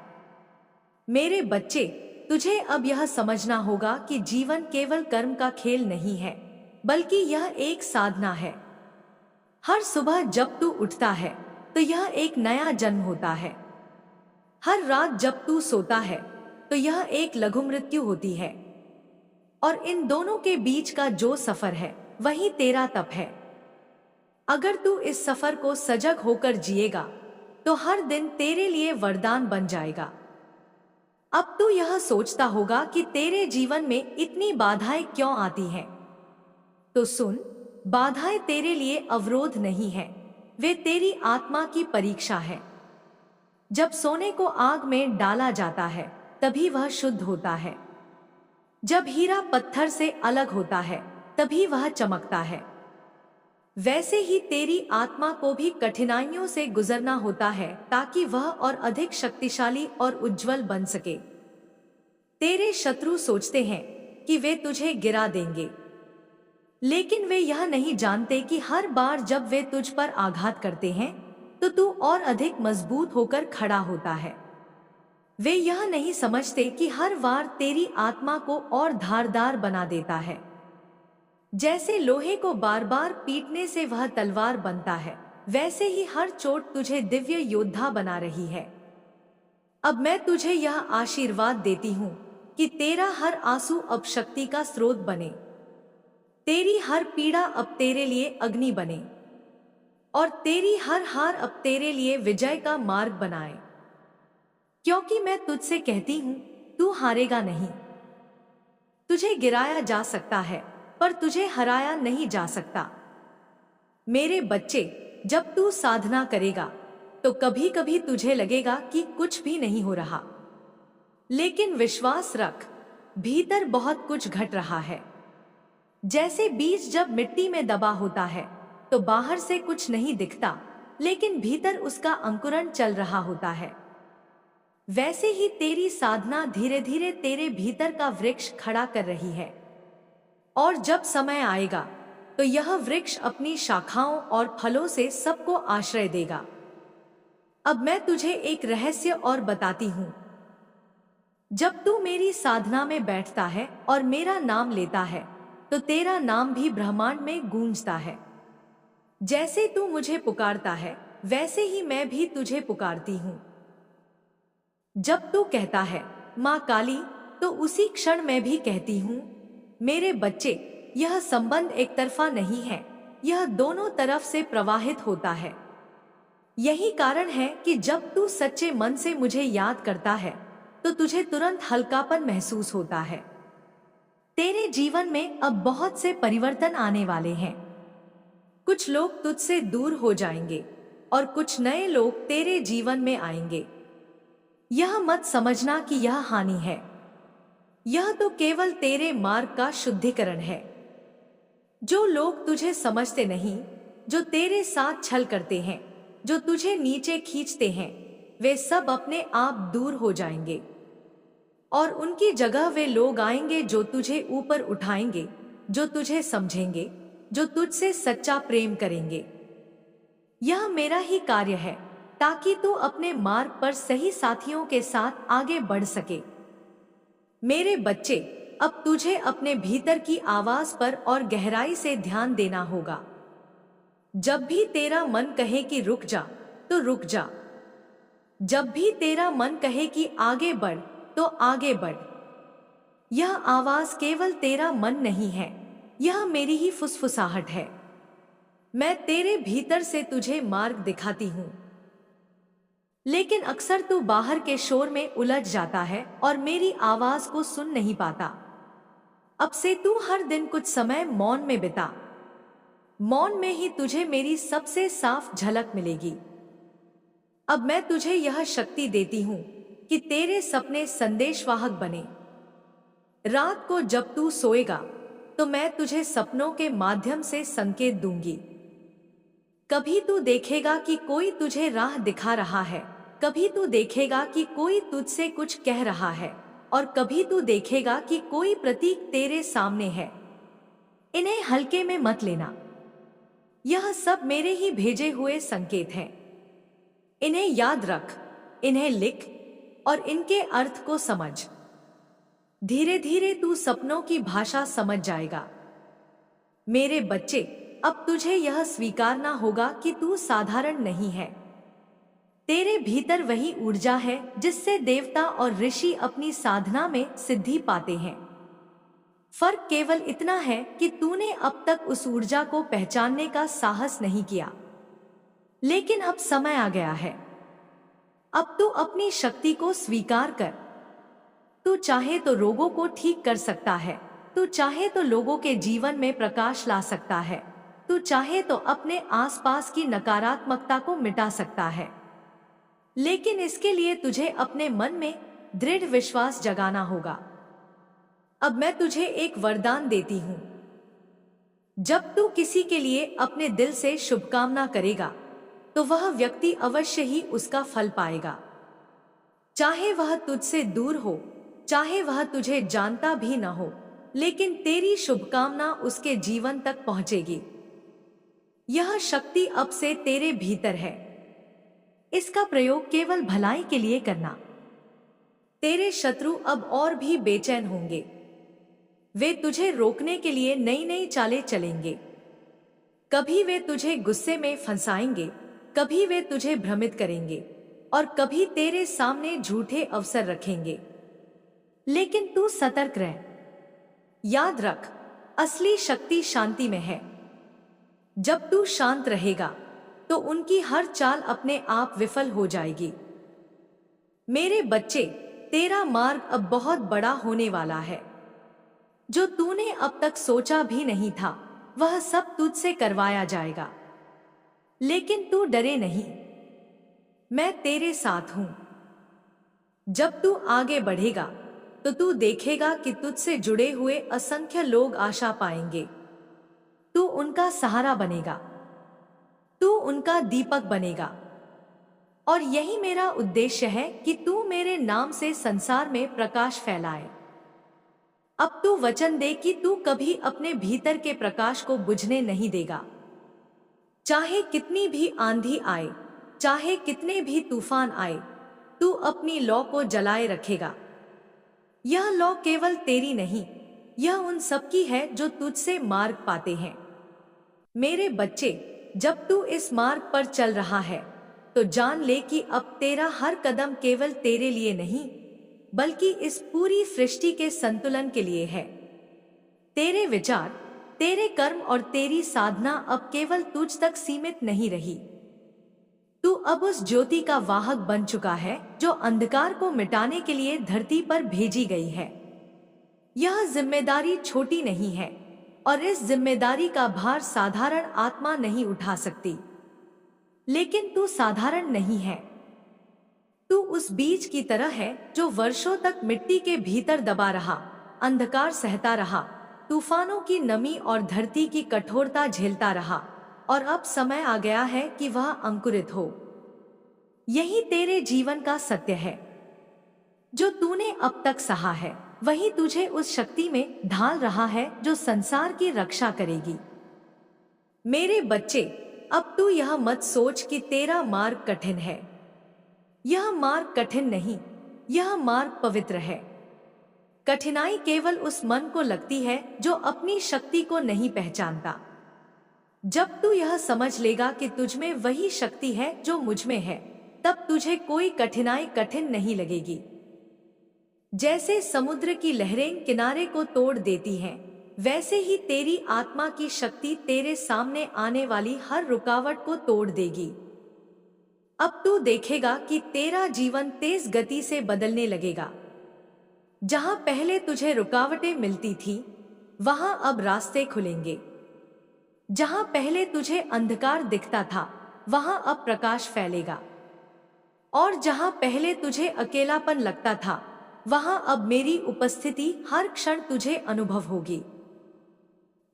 Speaker 1: मेरे बच्चे, तुझे अब यह समझना होगा कि जीवन केवल कर्म का खेल नहीं है, बल्कि यह एक साधना है। हर सुबह जब तू उठता है तो यह एक नया जन्म होता है। हर रात जब तू सोता है तो यह एक लघु मृत्यु होती है। और इन दोनों के बीच का जो सफर है वही तेरा तप है। अगर तू इस सफर को सजग होकर जिएगा तो हर दिन तेरे लिए वरदान बन जाएगा। अब तू यह सोचता होगा कि तेरे जीवन में इतनी बाधाएं क्यों आती हैं? तो सुन, बाधाएं तेरे लिए अवरोध नहीं है, वे तेरी आत्मा की परीक्षा है। जब सोने को आग में डाला जाता है तभी वह शुद्ध होता है। जब हीरा पत्थर से अलग होता है तभी वह चमकता है। वैसे ही तेरी आत्मा को भी कठिनाइयों से गुजरना होता है ताकि वह और अधिक शक्तिशाली और उज्जवल बन सके। तेरे शत्रु सोचते हैं कि वे तुझे गिरा देंगे, लेकिन वे यह नहीं जानते कि हर बार जब वे तुझ पर आघात करते हैं तो तू और अधिक मजबूत होकर खड़ा होता है। वे यह नहीं समझते कि हर वार तेरी आत्मा को और धारदार बना देता है। जैसे लोहे को बार बार पीटने से वह तलवार बनता है, वैसे ही हर चोट तुझे दिव्य योद्धा बना रही है। अब मैं तुझे यह आशीर्वाद देती हूँ कि तेरा हर आंसू अब शक्ति का स्रोत बने, तेरी हर पीड़ा अब तेरे लिए अग्नि बने, और तेरी हर हार अब तेरे लिए विजय का मार्ग बनाए। क्योंकि मैं तुझसे कहती हूँ, तू हारेगा नहीं। तुझे गिराया जा सकता है, पर तुझे हराया नहीं जा सकता। मेरे बच्चे, जब तू साधना करेगा तो कभी कभी तुझे लगेगा कि कुछ भी नहीं हो रहा, लेकिन विश्वास रख, भीतर बहुत कुछ घट रहा है। जैसे बीज जब मिट्टी में दबा होता है तो बाहर से कुछ नहीं दिखता, लेकिन भीतर उसका अंकुरण चल रहा होता है। वैसे ही तेरी साधना धीरे धीरे तेरे भीतर का वृक्ष खड़ा कर रही है, और जब समय आएगा तो यह वृक्ष अपनी शाखाओं और फलों से सबको आश्रय देगा। अब मैं तुझे एक रहस्य और बताती हूँ। जब तू मेरी साधना में बैठता है और मेरा नाम लेता है तो तेरा नाम भी ब्रह्मांड में गूंजता है। जैसे तू मुझे पुकारता है, वैसे ही मैं भी तुझे पुकारती हूँ। जब तू कहता है माँ काली, तो उसी क्षण मैं भी कहती हूँ मेरे बच्चे, यह संबंध एक तरफा नहीं है, यह दोनों तरफ से प्रवाहित होता है। यही कारण है कि जब तू सच्चे मन से मुझे याद करता है तो तुझे तुरंत हल्कापन महसूस होता है। तेरे जीवन में अब बहुत से परिवर्तन आने वाले हैं। कुछ लोग तुझसे दूर हो जाएंगे और कुछ नए लोग तेरे जीवन में आएंगे। यह मत समझना कि यह हानि है, यह तो केवल तेरे मार्ग का शुद्धिकरण है। जो लोग तुझे समझते नहीं, जो तेरे साथ छल करते हैं, जो तुझे नीचे खींचते हैं, वे सब अपने आप दूर हो जाएंगे, और उनकी जगह वे लोग आएंगे जो तुझे ऊपर उठाएंगे, जो तुझे समझेंगे, जो तुझसे सच्चा प्रेम करेंगे। यह मेरा ही कार्य है ताकि तू अपने मार्ग पर सही साथियों के साथ आगे बढ़ सके। मेरे बच्चे, अब तुझे अपने भीतर की आवाज पर और गहराई से ध्यान देना होगा। जब भी तेरा मन कहे कि रुक जा, तो रुक जा। जब भी तेरा मन कहे कि आगे बढ़, तो आगे बढ़। यह आवाज केवल तेरा मन नहीं है, यह मेरी ही फुसफुसाहट है। मैं तेरे भीतर से तुझे मार्ग दिखाती हूँ, लेकिन अक्सर तू बाहर के शोर में उलझ जाता है और मेरी आवाज को सुन नहीं पाता। अब से तू हर दिन कुछ समय मौन में बिता। मौन में ही तुझे मेरी सबसे साफ झलक मिलेगी। अब मैं तुझे यह शक्ति देती हूँ कि तेरे सपने संदेशवाहक बने। रात को जब तू सोएगा तो मैं तुझे सपनों के माध्यम से संकेत दूंगी। कभी तू देखेगा कि कोई तुझे राह दिखा रहा है, कभी तू देखेगा कि कोई तुझसे कुछ कह रहा है, और कभी तू देखेगा कि कोई प्रतीक तेरे सामने है। इन्हें हल्के में मत लेना, यह सब मेरे ही भेजे हुए संकेत हैं। इन्हें याद रख, इन्हें लिख और इनके अर्थ को समझ। धीरे धीरे तू सपनों की भाषा समझ जाएगा। मेरे बच्चे, अब तुझे यह स्वीकारना होगा कि तू साधारण नहीं है। तेरे भीतर वही ऊर्जा है जिससे देवता और ऋषि अपनी साधना में सिद्धि पाते हैं। फर्क केवल इतना है कि तूने अब तक उस ऊर्जा को पहचानने का साहस नहीं किया, लेकिन अब समय आ गया है। अब तू अपनी शक्ति को स्वीकार कर। तू चाहे तो रोगों को ठीक कर सकता है, तू चाहे तो लोगों के जीवन में प्रकाश ला सकता है, तू चाहे तो अपने आसपास की नकारात्मकता को मिटा सकता है। लेकिन इसके लिए तुझे अपने मन में दृढ़ विश्वास जगाना होगा। अब मैं तुझे एक वरदान देती हूं। जब तू किसी के लिए अपने दिल से शुभकामना करेगा तो वह व्यक्ति अवश्य ही उसका फल पाएगा। चाहे वह तुझसे दूर हो, चाहे वह तुझे जानता भी न हो, लेकिन तेरी शुभकामना उसके जीवन तक पहुंचेगी। यह शक्ति अब से तेरे भीतर है। इसका प्रयोग केवल भलाई के लिए करना। तेरे शत्रु अब और भी बेचैन होंगे। वे तुझे रोकने के लिए नई नई चालें चलेंगे। कभी वे तुझे गुस्से में फंसाएंगे, कभी वे तुझे भ्रमित करेंगे और कभी तेरे सामने झूठे अवसर रखेंगे। लेकिन तू सतर्क रह। याद रख, असली शक्ति शांति में है। जब तू शांत रहेगा तो उनकी हर चाल अपने आप विफल हो जाएगी। मेरे बच्चे, तेरा मार्ग अब बहुत बड़ा होने वाला है। जो तूने अब तक सोचा भी नहीं था, वह सब तुझसे करवाया जाएगा। लेकिन तू डरे नहीं, मैं तेरे साथ हूं। जब तू आगे बढ़ेगा तो तू देखेगा कि तुझसे जुड़े हुए असंख्य लोग आशा पाएंगे। तू उनका सहारा बनेगा, तू उनका दीपक बनेगा। और यही मेरा उद्देश्य है कि तू मेरे नाम से संसार में प्रकाश फैलाए। अब तू वचन दे कि तू कभी अपने भीतर के प्रकाश को बुझने नहीं देगा। चाहे कितनी भी आंधी आए, चाहे कितने भी तूफान आए, तू अपनी लौ को जलाए रखेगा। यह लौ केवल तेरी नहीं, यह उन सब की है जो तुझसे मार्ग पाते हैं। मेरे बच्चे, जब तू इस मार्ग पर चल रहा है तो जान ले कि अब तेरा हर कदम केवल तेरे लिए नहीं, बल्कि इस पूरी सृष्टि के संतुलन के लिए है। तेरे विचार, तेरे कर्म और तेरी साधना अब केवल तुझ तक सीमित नहीं रही। तू अब उस ज्योति का वाहक बन चुका है जो अंधकार को मिटाने के लिए धरती पर भेजी गई है। यह जिम्मेदारी छोटी नहीं है और इस जिम्मेदारी का भार साधारण आत्मा नहीं उठा सकती। लेकिन तू साधारण नहीं है। तू उस बीज की तरह है जो वर्षों तक मिट्टी के भीतर दबा रहा, अंधकार सहता रहा, तूफानों की नमी और धरती की कठोरता झेलता रहा, और अब समय आ गया है कि वह अंकुरित हो। यही तेरे जीवन का सत्य है। जो तूने अब तक सहा है, वही तुझे उस शक्ति में ढाल रहा है जो संसार की रक्षा करेगी। मेरे बच्चे, अब तू यह मत सोच कि तेरा मार्ग कठिन है। यह मार्ग कठिन नहीं, यह मार्ग पवित्र है। कठिनाई केवल उस मन को लगती है जो अपनी शक्ति को नहीं पहचानता। जब तू यह समझ लेगा कि तुझ में वही शक्ति है जो मुझ में है, तब तुझे कोई कठिनाई कठिन नहीं लगेगी। जैसे समुद्र की लहरें किनारे को तोड़ देती हैं, वैसे ही तेरी आत्मा की शक्ति तेरे सामने आने वाली हर रुकावट को तोड़ देगी। अब तू देखेगा कि तेरा जीवन तेज गति से बदलने लगेगा। जहां पहले तुझे रुकावटें मिलती थी, वहां अब रास्ते खुलेंगे। जहां पहले तुझे अंधकार दिखता था, वहां अब प्रकाश फैलेगा। और जहां पहले तुझे अकेलापन लगता था, वहां अब मेरी उपस्थिति हर क्षण तुझे अनुभव होगी।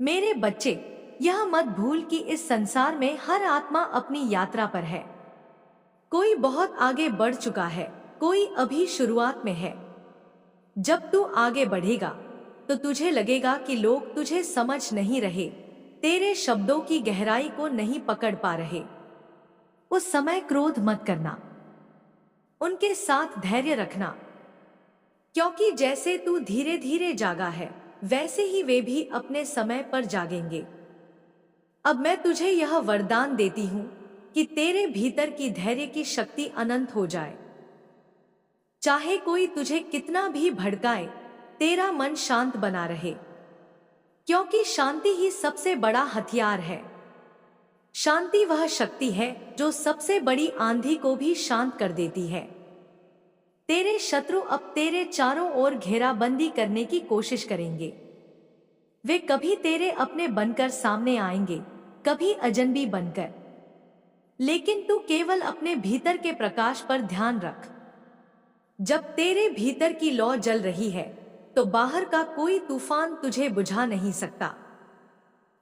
Speaker 1: मेरे बच्चे, यह मत भूल कि इस संसार में हर आत्मा अपनी यात्रा पर है। कोई बहुत आगे बढ़ चुका है, कोई अभी शुरुआत में है। जब तू आगे बढ़ेगा तो तुझे लगेगा कि लोग तुझे समझ नहीं रहे, तेरे शब्दों की गहराई को नहीं पकड़ पा रहे। उस समय क्रोध मत करना, उनके साथ धैर्य रखना, क्योंकि जैसे तू धीरे धीरे जागा है, वैसे ही वे भी अपने समय पर जागेंगे। अब मैं तुझे यह वरदान देती हूं कि तेरे भीतर की धैर्य की शक्ति अनंत हो जाए। चाहे कोई तुझे कितना भी भड़काए, तेरा मन शांत बना रहे, क्योंकि शांति ही सबसे बड़ा हथियार है। शांति वह शक्ति है जो सबसे बड़ी आंधी को भी शांत कर देती है। तेरे शत्रु अब तेरे चारों ओर घेराबंदी करने की कोशिश करेंगे। वे कभी तेरे अपने बनकर सामने आएंगे, कभी अजनबी बनकर। लेकिन तू केवल अपने भीतर के प्रकाश पर ध्यान रख। जब तेरे भीतर की लौ जल रही है, तो बाहर का कोई तूफान तुझे बुझा नहीं सकता।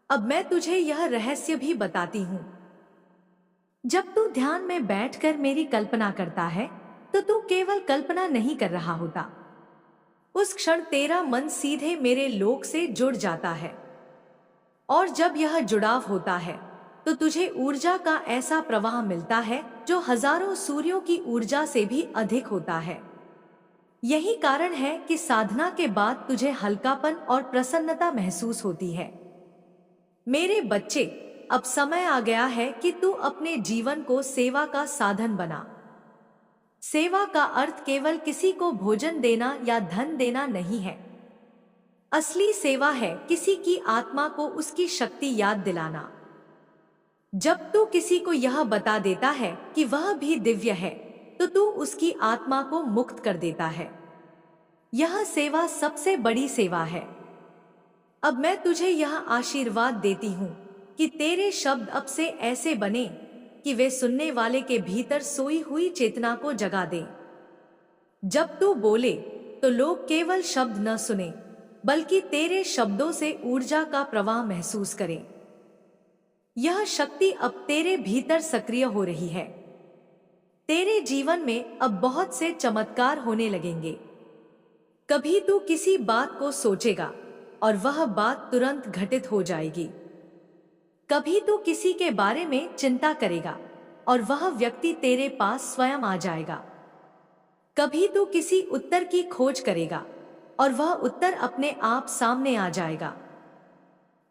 Speaker 1: अब मैं तुझे यह रहस्य भी बताती हूं। जब तू ध्यान में बैठकर मेरी कल्पना करता है, तो तू केवल कल्पना नहीं कर रहा होता। उस क्षण तेरा मन सीधे मेरे लोक से जुड़ जाता है। और जब यह जुड़ाव होता है, तो तुझे ऊर्जा का ऐसा प्रवाह मिलता है जो हजारों सूर्यों की ऊर्जा से भी अधिक होता है। यही कारण है कि साधना के बाद तुझे हल्कापन और प्रसन्नता महसूस होती है। मेरे बच्चे, अब समय आ गया है कि तू अपने जीवन को सेवा का साधन बना। सेवा का अर्थ केवल किसी को भोजन देना या धन देना नहीं है। असली सेवा है किसी की आत्मा को उसकी शक्ति याद दिलाना। जब तू किसी को यह बता देता है कि वह भी दिव्य है, तो तू उसकी आत्मा को मुक्त कर देता है। यह सेवा सबसे बड़ी सेवा है। अब मैं तुझे यह आशीर्वाद देती हूँ कि तेरे शब्द अब से ऐसे बने कि वे सुनने वाले के भीतर सोई हुई चेतना को जगा दें। जब तू बोले तो लोग केवल शब्द न सुने, बल्कि तेरे शब्दों से ऊर्जा का प्रवाह महसूस करें। यह शक्ति अब तेरे भीतर सक्रिय हो रही है। तेरे जीवन में अब बहुत से चमत्कार होने लगेंगे। कभी तू किसी बात को सोचेगा और वह बात तुरंत घटित हो जाएगी। कभी तू किसी के बारे में चिंता करेगा और वह व्यक्ति तेरे पास स्वयं आ जाएगा। कभी तू किसी उत्तर की खोज करेगा और वह उत्तर अपने आप सामने आ जाएगा।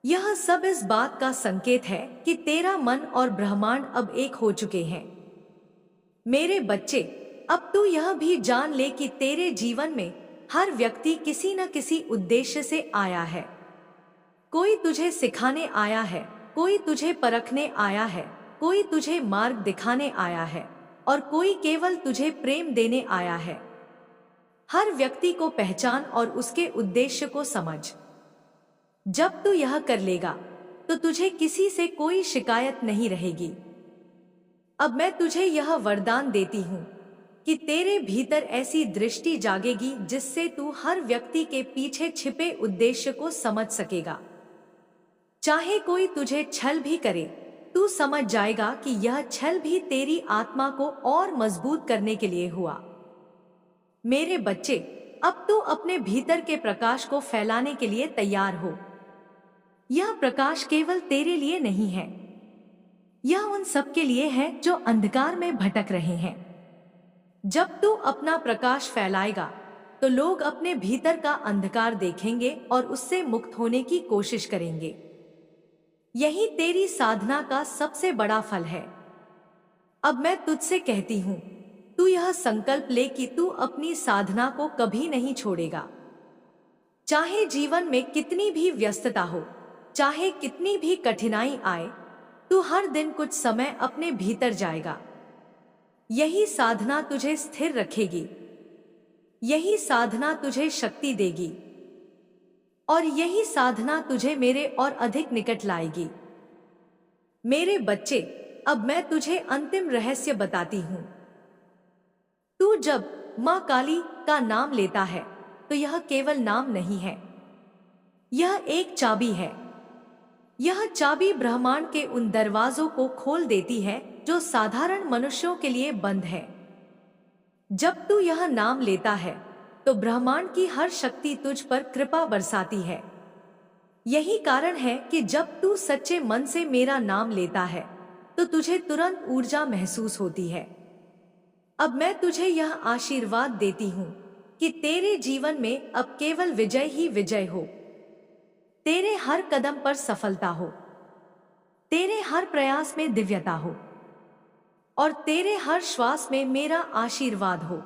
Speaker 1: यह सब इस बात का संकेत है कि तेरा मन और ब्रह्मांड अब एक हो चुके हैं। मेरे बच्चे, अब तू यह भी जान ले कि तेरे जीवन में हर व्यक्ति किसी न किसी उद्देश्य से आया है। कोई तुझे सिखाने आया है, कोई तुझे परखने आया है, कोई तुझे मार्ग दिखाने आया है और कोई केवल तुझे प्रेम देने आया है। हर व्यक्ति को पहचान और उसके उद्देश्य को समझ। जब तू यह कर लेगा तो तुझे किसी से कोई शिकायत नहीं रहेगी। अब मैं तुझे यह वरदान देती हूँ कि तेरे भीतर ऐसी दृष्टि जागेगी जिससे तू हर व्यक्ति के पीछे छिपे उद्देश्य को समझ सकेगा। चाहे कोई तुझे छल भी करे, तू समझ जाएगा कि यह छल भी तेरी आत्मा को और मजबूत करने के लिए हुआ। मेरे बच्चे, अब तू अपने भीतर के प्रकाश को फैलाने के लिए तैयार हो। यह प्रकाश केवल तेरे लिए नहीं है, यह उन सब के लिए है जो अंधकार में भटक रहे हैं। जब तू अपना प्रकाश फैलाएगा तो लोग अपने भीतर का अंधकार देखेंगे और उससे मुक्त होने की कोशिश करेंगे। यही तेरी साधना का सबसे बड़ा फल है। अब मैं तुझसे कहती हूँ, तू यह संकल्प ले कि तू अपनी साधना को कभी नहीं छोड़ेगा। चाहे जीवन में कितनी भी व्यस्तता हो, चाहे कितनी भी कठिनाई आए, तू हर दिन कुछ समय अपने भीतर जाएगा। यही साधना तुझे स्थिर रखेगी, यही साधना तुझे शक्ति देगी और यही साधना तुझे मेरे और अधिक निकट लाएगी। मेरे बच्चे, अब मैं तुझे अंतिम रहस्य बताती हूँ। तू जब माँ काली का नाम लेता है तो यह केवल नाम नहीं है, यह एक चाबी है। यह चाबी ब्रह्मांड के उन दरवाजों को खोल देती है जो साधारण मनुष्यों के लिए बंद है। जब तू यह नाम लेता है तो ब्रह्मांड की हर शक्ति तुझ पर कृपा बरसाती है। यही कारण है कि जब तू सच्चे मन से मेरा नाम लेता है तो तुझे तुरंत ऊर्जा महसूस होती है। अब मैं तुझे यह आशीर्वाद देती हूँ कि तेरे जीवन में अब केवल विजय ही विजय हो। तेरे हर कदम पर सफलता हो, तेरे हर प्रयास में दिव्यता हो और तेरे हर श्वास में मेरा आशीर्वाद हो।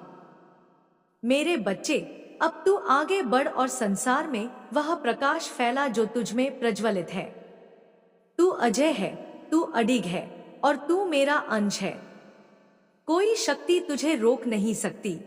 Speaker 1: मेरे बच्चे, अब तू आगे बढ़ और संसार में वह प्रकाश फैला जो तुझ में प्रज्वलित है। तू अजय है, तू अडिग है और तू मेरा अंश है। कोई शक्ति तुझे रोक नहीं सकती।